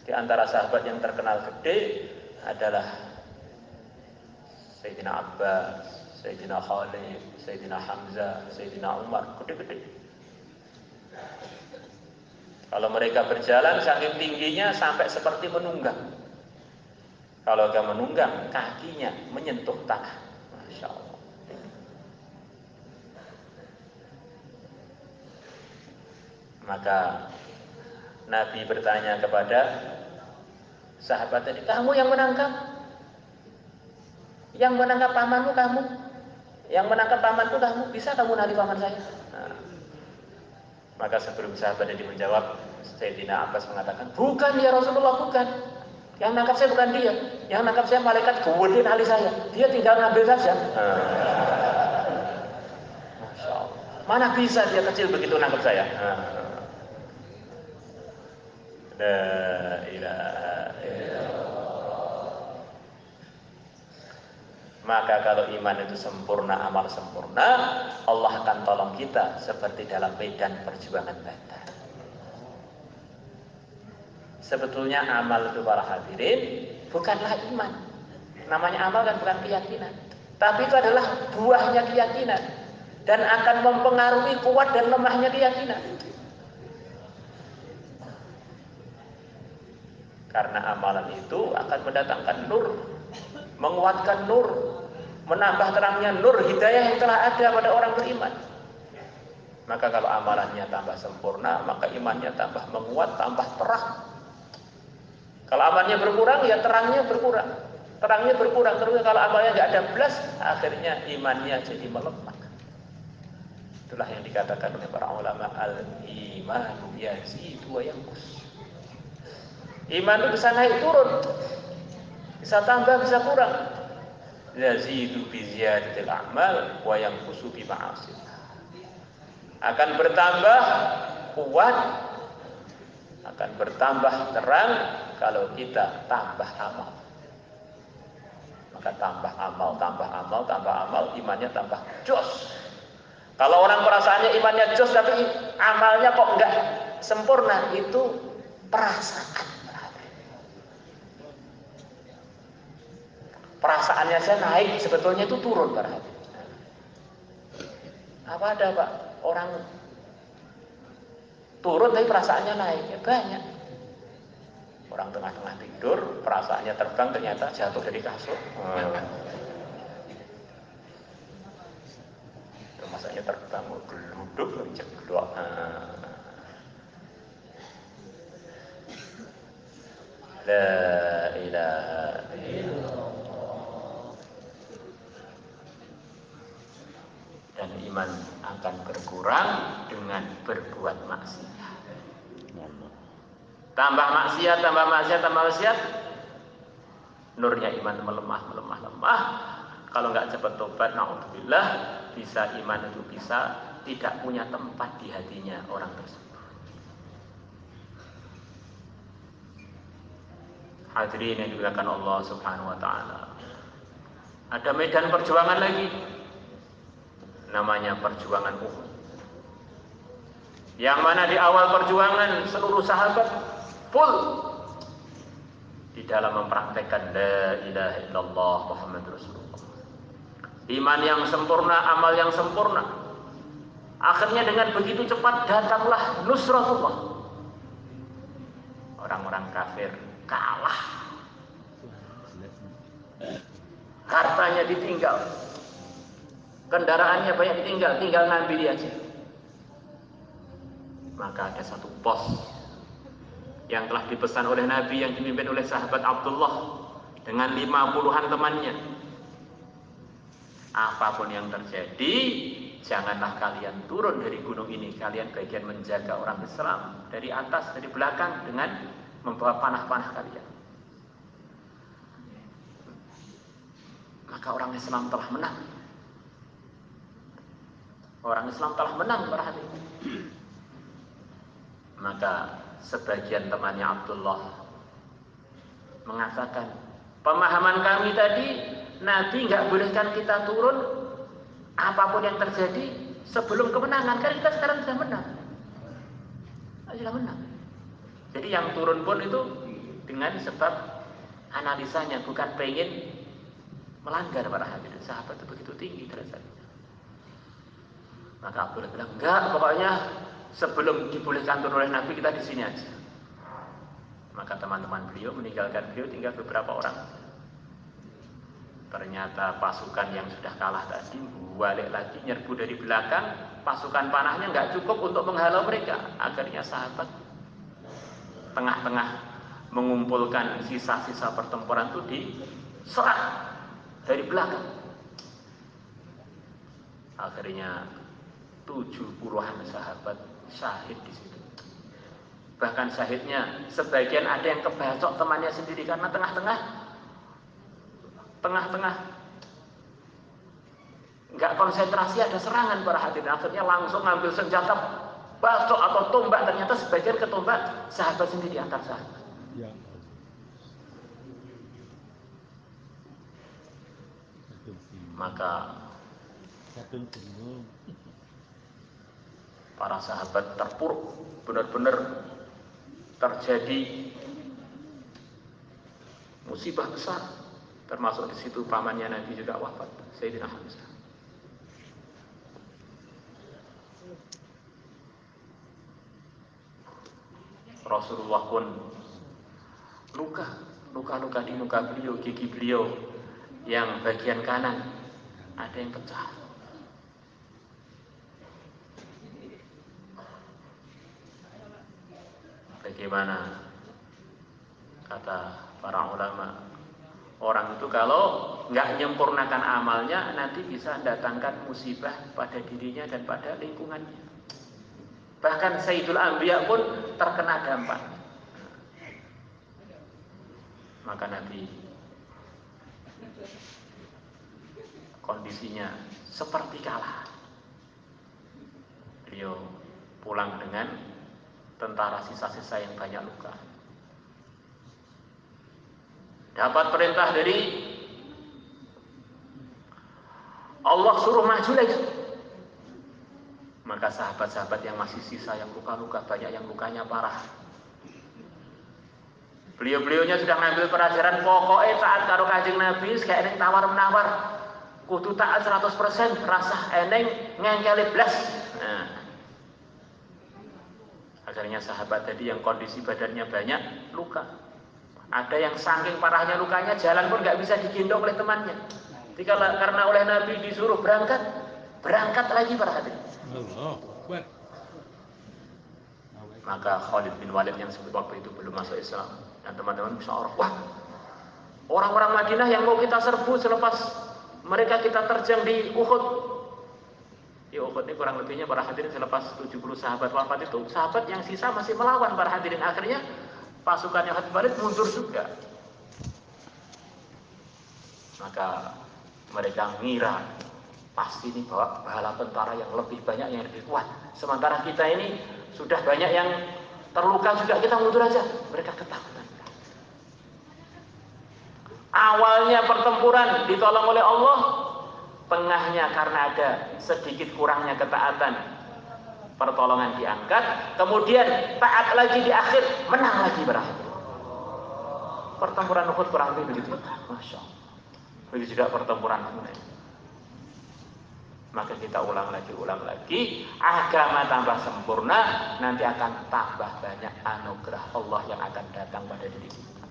Di antara sahabat yang terkenal gede adalah Sayyidina Abbas, Sayyidina Khalid, Sayyidina Hamzah, Sayyidina Umar, gede-gede. Kalau mereka berjalan saking tingginya sampai seperti menunggang. Kalau agak menunggang, kakinya menyentuh tanah. Masya Allah. Maka Nabi bertanya kepada sahabat tadi, kamu yang menangkap? Yang menangkap pamanmu kamu? Yang menangkap pamanku kamu? Bisa kamu narik paman saya? Nah, maka sebelum sahabat tadi menjawab, Sayyidina Abbas mengatakan, bukan ya Rasulullah, bukan. Yang nangkap saya bukan dia. Yang nangkap saya malaikat gede nali saya. Dia tinggal ngambil saja. Masya Allah. Mana bisa dia kecil begitu nangkap saya? La ilaha illallah. Maka kalau iman itu sempurna, amal sempurna, Allah akan tolong kita seperti dalam medan perjuangan Badar. Sebetulnya amal itu para hadirin bukanlah iman. Namanya amal kan bukan keyakinan, tapi itu adalah buahnya keyakinan dan akan mempengaruhi kuat dan lemahnya keyakinan. Karena amalan itu akan mendatangkan nur, menguatkan nur, menambah terangnya nur hidayah yang telah ada pada orang beriman. Maka kalau amalannya tambah sempurna, maka imannya tambah menguat, tambah terang. Kalau amalnya berkurang, ya terangnya berkurang. Terangnya berkurang. Terus kalau amalnya nggak ada belas, akhirnya imannya jadi melemah. Itulah yang dikatakan oleh para ulama, al-imanu yazidu wa yanqus. Iman itu bisa naik turun, bisa tambah, bisa kurang. Yazidu bi ziyadatil a'mal wa yanqusu bi ma'asi. Akan bertambah kuat, akan bertambah terang kalau kita tambah amal. Maka tambah amal, tambah amal, tambah amal, imannya tambah jos. Kalau orang perasaannya imannya jos tapi amalnya kok enggak sempurna, itu perasaan. Perasaannya saya naik, sebetulnya itu turun para hadirin. Apa ada Pak? Orang turun tapi perasaannya naik, ya banyak. Orang tengah-tengah tidur, perasaannya terbang, ternyata jatuh dari kasur. Masanya terbang, duduk, menceblok. La ilaha illallah. Dan iman akan berkurang dengan berbuat maksiat. Tambah maksiat, tambah maksiat, tambah maksiat, nurnya iman melemah. Kalau nggak cepat tobat, naudzubillah, bisa iman itu bisa tidak punya tempat di hatinya orang tersebut. Hadirin yang dimuliakan Allah Subhanahu wa taala. Ada medan perjuangan lagi. Namanya perjuangan Uhud. Yang mana di awal perjuangan seluruh sahabat full di dalam mempraktekkan la ilaha illallah Muhammadur Rasulullah. Iman yang sempurna, amal yang sempurna. Akhirnya dengan begitu cepat datanglah nusratullah. Orang-orang kafir kalah. Hartanya ditinggal. kendaraannya banyak ditinggal, tinggal ngambil aja. Maka ada satu pos yang telah dipesan oleh Nabi yang dipimpin oleh sahabat Abdullah dengan 50-an temannya. Apapun yang terjadi, janganlah kalian turun dari gunung ini. Kalian bagian menjaga orang Islam dari atas, dari belakang dengan membawa panah-panah kalian. Maka orang Islam telah menang. Orang Islam telah menang para hadirin. Maka sebagian temannya Abdullah mengatakan, pemahaman kami tadi, Nabi nggak bolehkan kita turun apapun yang terjadi sebelum kemenangan. Kan kita sekarang sudah menang. Sudah menang. Jadi yang turun pun itu dengan sebab analisanya, bukan pengen melanggar para hadirin. Sahabat itu begitu tinggi derajatnya. Maka Abdullah bilang, enggak, pokoknya sebelum dibolehkan turun oleh Nabi kita di sini aja. Maka teman-teman beliau meninggalkan beliau, tinggal beberapa orang. Ternyata pasukan yang sudah kalah tadi balik lagi nyerbu dari belakang, pasukan panahnya nggak cukup untuk menghalau mereka. Akhirnya sahabat tengah-tengah mengumpulkan sisa-sisa pertempuran itu diserang dari belakang. Akhirnya 70-an sahabat syahid di situ. Bahkan syahidnya sebagian ada yang kebacok temannya sendiri karena tengah-tengah nggak konsentrasi, ada serangan para hadirin. Akhirnya langsung ngambil senjata bacok atau tombak, ternyata sebagian ketombak sahabat sendiri antar sahabat. Ya. Maka para sahabat terpuruk, benar-benar terjadi musibah besar. Termasuk di situ pamannya Nabi juga wafat, Sayyidina Hamzah. Rasulullah pun luka-luka di muka beliau, gigi beliau yang bagian kanan ada yang pecah. Bagaimana kata para ulama, orang itu kalau nggak menyempurnakan amalnya nanti bisa mendatangkan musibah pada dirinya dan pada lingkungannya. Bahkan Sayyidul Anbiya pun terkena dampak. Maka Nabi kondisinya seperti kalah. Beliau pulang dengan tentara sisa-sisa yang banyak luka. Dapat perintah dari Allah suruh maju lagi. Maka sahabat-sahabat yang masih sisa yang luka-luka, banyak yang lukanya parah. Beliau-beliaunya sudah ngambil pelajaran, pokoknya taat karo Kanjeng Nabi, kayak eneng tawar-menawar. Kudu taat 100%, rasah eneng ngengkeli blas. Nah. Akhirnya sahabat tadi yang kondisi badannya banyak luka. Ada yang saking parahnya lukanya, jalan pun nggak bisa digendong oleh temannya. Karena oleh Nabi disuruh berangkat lagi para hadirin. Maka Khalid bin Walid yang waktu itu belum masuk Islam dan teman-teman musyawarah, wah, orang-orang Madinah yang mau kita serbu selepas mereka kita terjang di Uhud. Di Uhud ini kurang lebihnya para hadirin selepas 70 sahabat wafat itu, sahabat yang sisa masih melawan para hadirin. Akhirnya pasukan yang Khalid bin Walid mundur juga. Maka mereka ngira pasti ini bawa bala tentara yang lebih banyak, yang lebih kuat. Sementara kita ini sudah banyak yang terluka juga, kita mundur aja. Mereka ketakutan. Awalnya pertempuran ditolong oleh Allah, tengahnya karena ada sedikit kurangnya ketaatan, pertolongan diangkat, kemudian taat lagi di akhir, menang lagi berakhir. Pertempuran Uhud kurang lebih begitu. Masya Allah. Begitu juga pertempuran Hunain. Maka kita ulang lagi, agama tambah sempurna, nanti akan tambah banyak anugerah Allah yang akan datang pada diri kita.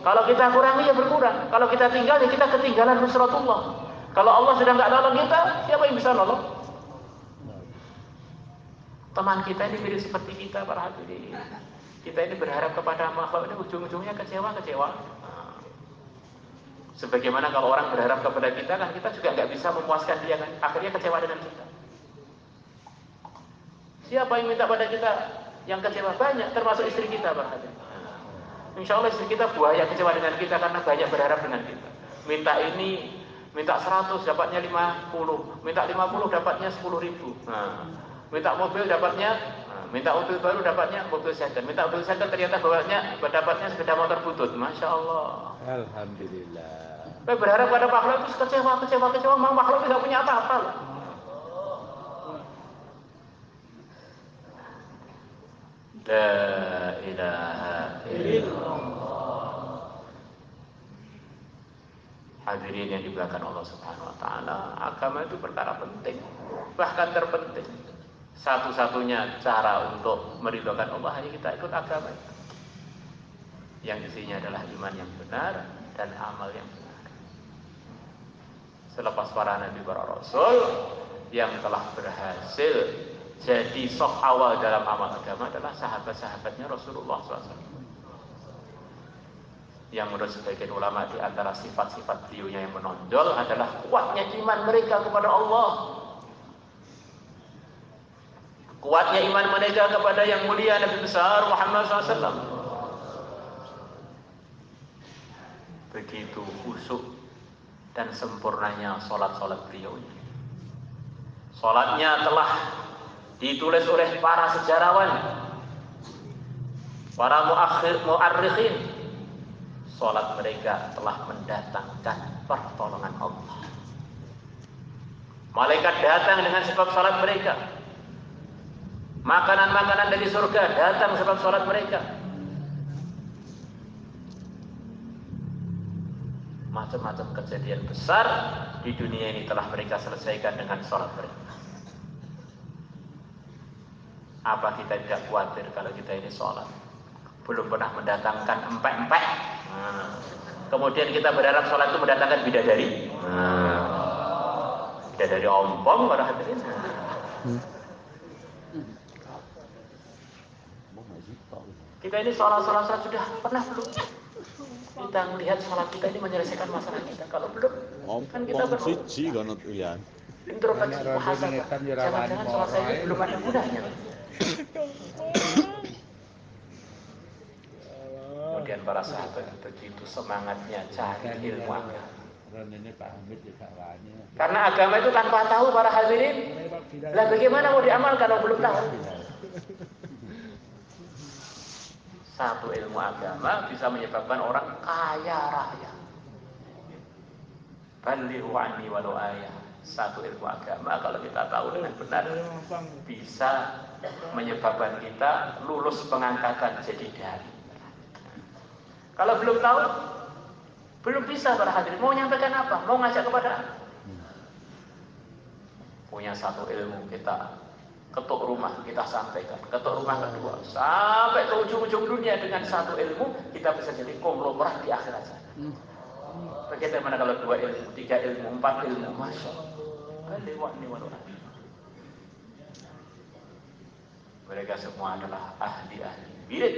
Kalau kita kurangi ya berkurang, kalau kita tinggal ya kita ketinggalan nusratullah. Kalau Allah sudah nggak nolong kita, siapa yang bisa nolong? Teman kita ini mirip seperti kita, para hadirin. Kita ini berharap kepada makhluk ini ujung-ujungnya kecewa-kecewa. Sebagaimana kalau orang berharap kepada kita, kan kita juga nggak bisa memuaskan dia, kan? Akhirnya kecewa dengan kita. Siapa yang minta pada kita yang kecewa? Banyak, termasuk istri kita, para hadirin. Insya Allah istri kita buaya kecewa dengan kita karena banyak berharap dengan kita. Minta ini, minta 100 dapatnya 50, minta 50 dapatnya 10.000. Minta mobil dapatnya, minta mobil baru dapatnya mobil second, minta mobil second ternyata dapatnya sepeda motor butut. Masya Allah. Alhamdulillah. Saya berharap pada makhluk itu kecewa, makhluk itu tidak punya apa-apa. La ilaha illallah. Hadirin yang dimuliakan Allah Subhanahu wa taala, agama itu perkara penting, bahkan terpenting. Satu-satunya cara untuk meridhokan Allah hanya kita ikut agama itu. Yang isinya adalah iman yang benar dan amal yang benar. Selepas para nabi, para rasul yang telah berhasil jadi saf awal dalam amal agama adalah sahabat-sahabatnya Rasulullah SAW. Yang menurut sebagian ulama di antara sifat-sifat beliaunya yang menonjol adalah kuatnya iman mereka kepada Allah. Kuatnya iman mereka kepada yang mulia Nabi besar Muhammad SAW. Begitu khusyuk dan sempurnanya sholat-sholat beliau ini. Sholatnya telah ditulis oleh para sejarawan, para mu'arrikhin. Sholat mereka telah mendatangkan pertolongan Allah. Malaikat datang dengan sebab sholat mereka. Makanan-makanan dari surga datang sebab sholat mereka. Macam-macam kejadian besar di dunia ini telah mereka selesaikan dengan sholat mereka. Apa kita tidak khawatir kalau kita ini sholat? Belum pernah mendatangkan empek-empek. Kemudian kita berharap sholat itu mendatangkan bidadari. Bidadari ompong, para hadirin. Kita ini sholat sudah pernah belum? Kita melihat sholat kita ini menyelesaikan masalah kita. Kalau belum, kan kita perlu introspeksi, muhasabah. Jangan-jangan sholat saya ini belum ada gunanya. Kemudian para sahabat begitu semangatnya cari ilmu agama. Karena agama itu tanpa tahu, para hadirin. Lah bagaimana mau diamalkan kalau belum tahu? Satu ilmu agama bisa menyebabkan orang kaya raya. Balighu anni walau ayah. Satu ilmu agama kalau kita tahu dengan benar bisa menyebabkan kita lulus pengangkatan jadi dai. Kalau belum tahu, belum bisa, para hadirin. Mau nyampaikan apa? Mau ngajak kepada apa? Punya satu ilmu, kita ketuk rumah, kita sampaikan. Ketuk rumah kedua, sampai ke ujung-ujung dunia dengan satu ilmu, kita bisa jadi konglomerat di akhirat sana. Bagaimana kalau 2 ilmu, 3 ilmu, 4 ilmu? Masya Allah. Mereka semua adalah ahli-ahli wirid.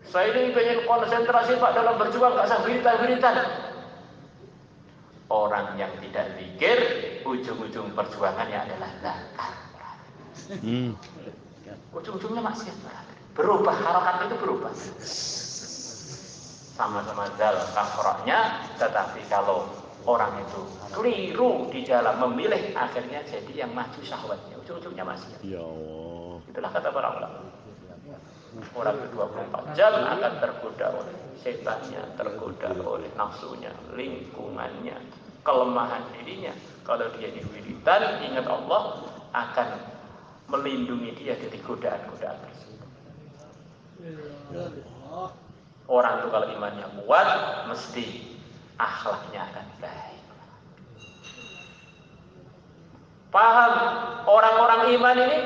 Saya ini pengen konsentrasi Pak dalam berjuang, gak usah wiritan-wiritan. Orang yang tidak zikir, ujung-ujung perjuangannya adalah zakat. Ujung-ujungnya maksiat. Berubah, harokat itu berubah. Sama-sama zal kafrahnya, tetapi kalau orang itu keliru di dalam memilih, akhirnya jadi yang maju syahwatnya. Ujung-ujungnya maksiat. Ya Allah. Itulah kata para ulama. Orang 24 jam akan tergoda oleh setannya, tergoda oleh nafsunya, lingkungannya, kelemahan dirinya. Kalau dia di wiridan, ingat Allah akan melindungi dia dari godaan-godaan tersebut. Orang itu kalau imannya kuat, mesti akhlaknya akan baik. Paham? Orang-orang iman ini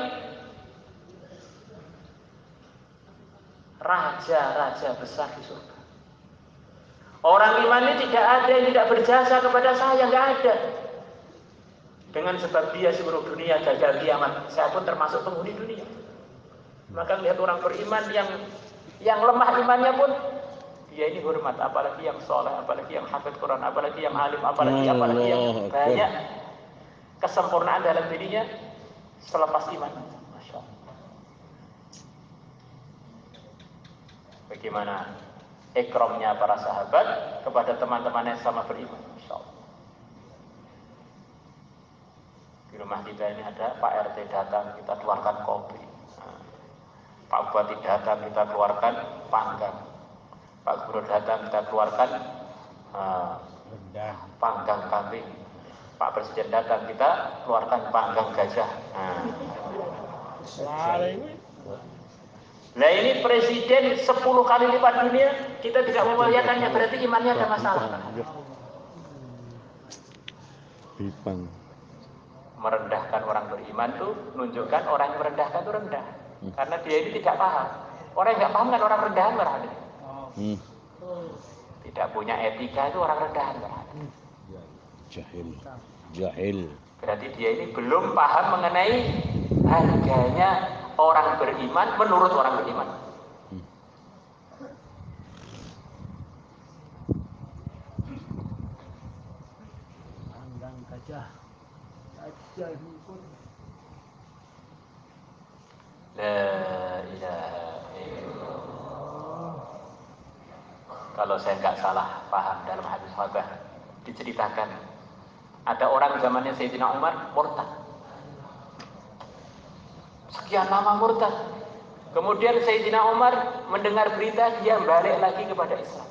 raja-raja besar di surga. Orang iman ini tidak ada yang tidak berjasa kepada saya, nggak ada. Dengan sebab dia seluruh dunia gagal kiamat, saya pun termasuk penghuni dunia. Maka lihat orang beriman yang lemah imannya pun dia ini hormat, apalagi yang soleh, apalagi yang hafid Quran, apalagi yang alim, apalagi yang banyak kesempurnaan dalam dirinya selepas iman. Masya Allah. Bagaimana ikramnya para sahabat kepada teman-teman yang sama beriman. Masya Allah. Di rumah kita ini ada Pak RT datang, kita keluarkan kopi. Pak Bupati datang, kita keluarkan panggang. Pak Gubernur datang, kita keluarkan panggang kambing. Pak Presiden datang, kita keluarkan panggang gajah. Nah ini presiden 10 kali lipat dunia, kita tidak memuliakannya, berarti imannya ada masalah. Merendahkan orang beriman itu menunjukkan orang yang merendahkan itu rendah. Karena dia ini tidak paham. Orang yang tidak paham kan orang rendahan berarti. Tidak punya etika itu orang rendahan berarti. Jahil. Berarti dia ini belum paham mengenai harganya orang beriman menurut orang beriman. Panggang gajah ini pun. La ilaha illallah. Kalau saya nggak salah paham dalam hadis sahabat diceritakan ada orang zamannya Sayyidina Umar murtad. Sekian lama murtad. Kemudian Sayyidina Umar mendengar berita dia balik lagi kepada Islam.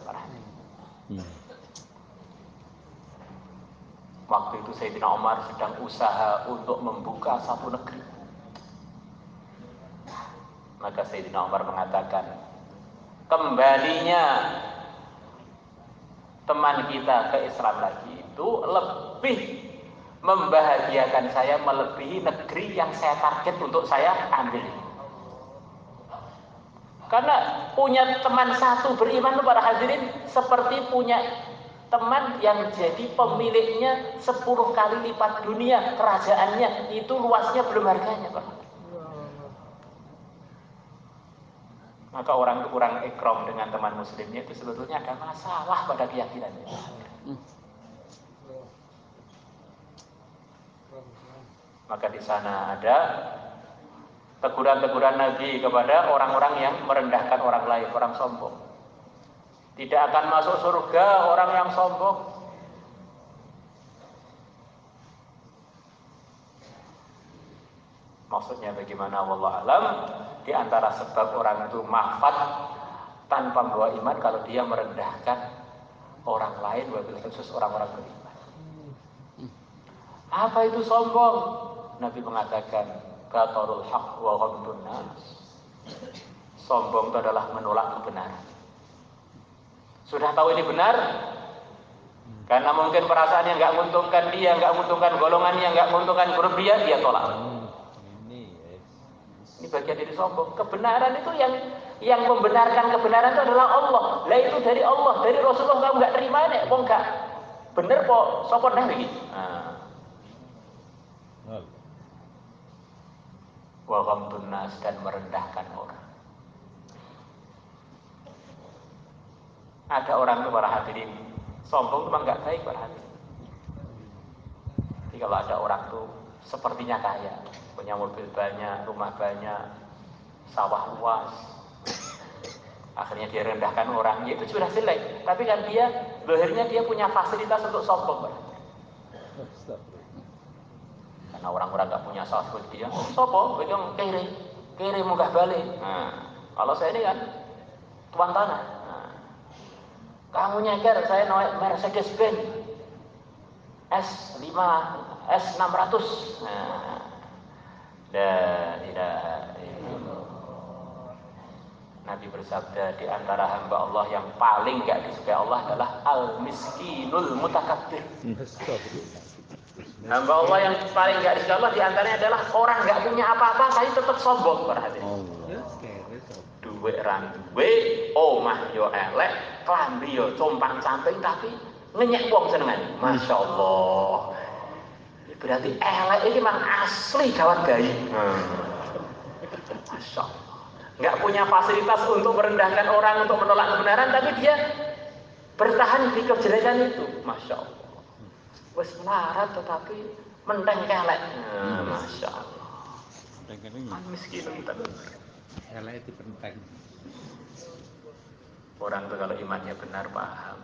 Waktu itu Sayyidina Umar sedang usaha untuk membuka satu negeri. Maka Sayyidina Umar mengatakan, kembalinya teman kita ke Islam lagi itu lebih membahagiakan saya melebihi negeri yang saya target untuk saya ambil. Karena punya teman satu beriman itu para hadirin seperti punya teman yang jadi pemiliknya 10 kali lipat dunia, kerajaannya itu luasnya belum harganya, Pak. Maka orang kurang ikram dengan teman muslimnya itu sebetulnya ada masalah pada keyakinannya. Maka di sana ada teguran-teguran Nabi kepada orang-orang yang merendahkan orang lain, orang sombong. Tidak akan masuk surga orang yang sombong. Maksudnya bagaimana wallahu alam? Di antara sebab orang itu mahfad tanpa membawa iman kalau dia merendahkan orang lain, wabil khusus orang-orang beriman. Apa itu sombong? Nabi mengatakan, batarul haq wa ghamdun nas. Sombong itu adalah menolak kebenaran. Sudah tahu ini benar, karena mungkin perasaannya nggak menguntungkan dia, nggak menguntungkan golongannya, nggak menguntungkan grup dia tolak. Ini bagian dari sombong. Kebenaran itu yang membenarkan kebenaran itu adalah Allah. Lah itu dari Allah, dari Rasulullah kamu nggak terima nih, kok nggak bener kok sopor nih begitu. Wa ghamdun nas, dan merendahkan orang. Ada orang itu para hadirin sombong memang nggak baik para hadirin. Jadi kalau ada orang tuh sepertinya kaya, punya mobil banyak, rumah banyak, sawah luas, akhirnya dia rendahkan orang, ya itu sudah jelek. Tapi kan dia, akhirnya dia punya fasilitas untuk sombong. Karena orang-orang nggak punya sawah seperti dia, sombong, begitu kiri munggah balik. Nah, kalau saya ini kan tuan tanah. Kamu nyeker, saya naik Mercedes-Benz S5, S600. La ilaha illallah. Nabi bersabda, di antara hamba Allah yang paling gak disukai Allah adalah al-miskinul mutakabbir. Hamba Allah yang paling gak disukai Allah di antaranya adalah orang gak punya apa-apa tapi tetap sombong. Perhatian. Duwe ran duwe, omah yo elek, klambi yo compang-camping tapi ngenyek wong senengan. Masya Allah. Berarti elek ini memang asli gawat gaib. Masya Allah. Nggak punya fasilitas untuk merendahkan orang, untuk menolak kebenaran, tapi dia bertahan di kejelekan itu. Masya Allah. Wes melarat tetapi menteng kelek. Masya Allah. Miskin kita. Elek itu penteng. Orang itu kalau imannya benar paham.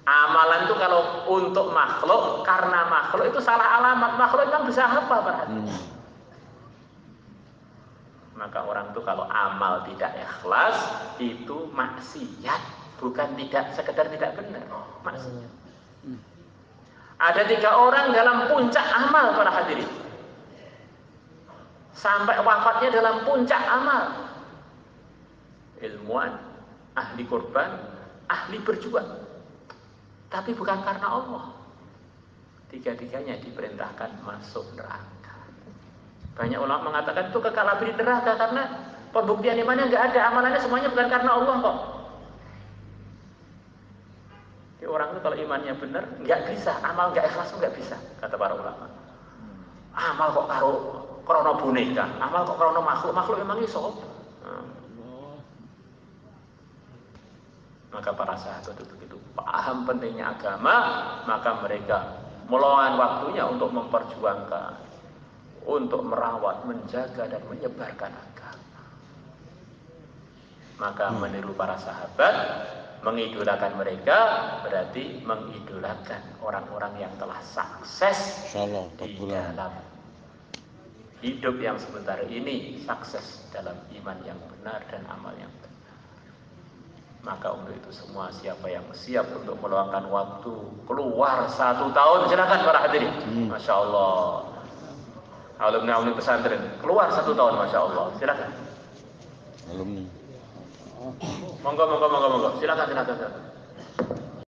Amalan itu kalau untuk makhluk, karena makhluk itu salah alamat. Makhluk memang bisa apa berarti? Maka orang itu kalau amal tidak ikhlas, itu maksiat. Bukan tidak sekedar tidak benar, maksiat. Ada 3 orang dalam puncak amal para hadirin. Sampai wafatnya dalam puncak amal. Ilmuwan, ahli korban, ahli berjuang. Tapi bukan karena Allah. 3-tiganya diperintahkan masuk neraka. Banyak ulama mengatakan itu kekal abadi neraka karena pembuktian imannya nggak ada, amalannya semuanya bukan karena Allah kok. Jadi orang itu kalau imannya benar nggak bisa, amal nggak ikhlas nggak bisa, kata para ulama. Amal kok karo krono boneka, amal kok krono makhluk memang iso. Maka para sahabat itu paham pentingnya agama, maka mereka meluangkan waktunya untuk memperjuangkan, untuk merawat, menjaga dan menyebarkan agama. Maka meniru para sahabat, mengidolakan mereka berarti mengidolakan orang-orang yang telah sukses di dalam hidup yang sebentar ini, sukses dalam iman yang benar dan amal yang benar. Maka untuk itu semua siapa yang siap untuk meluangkan waktu keluar 1 tahun, silakan para hadirin. Masya Allah. Alumni pesantren keluar 1 tahun, Masya Allah. Silakan. Alumni. Monggo, silakan.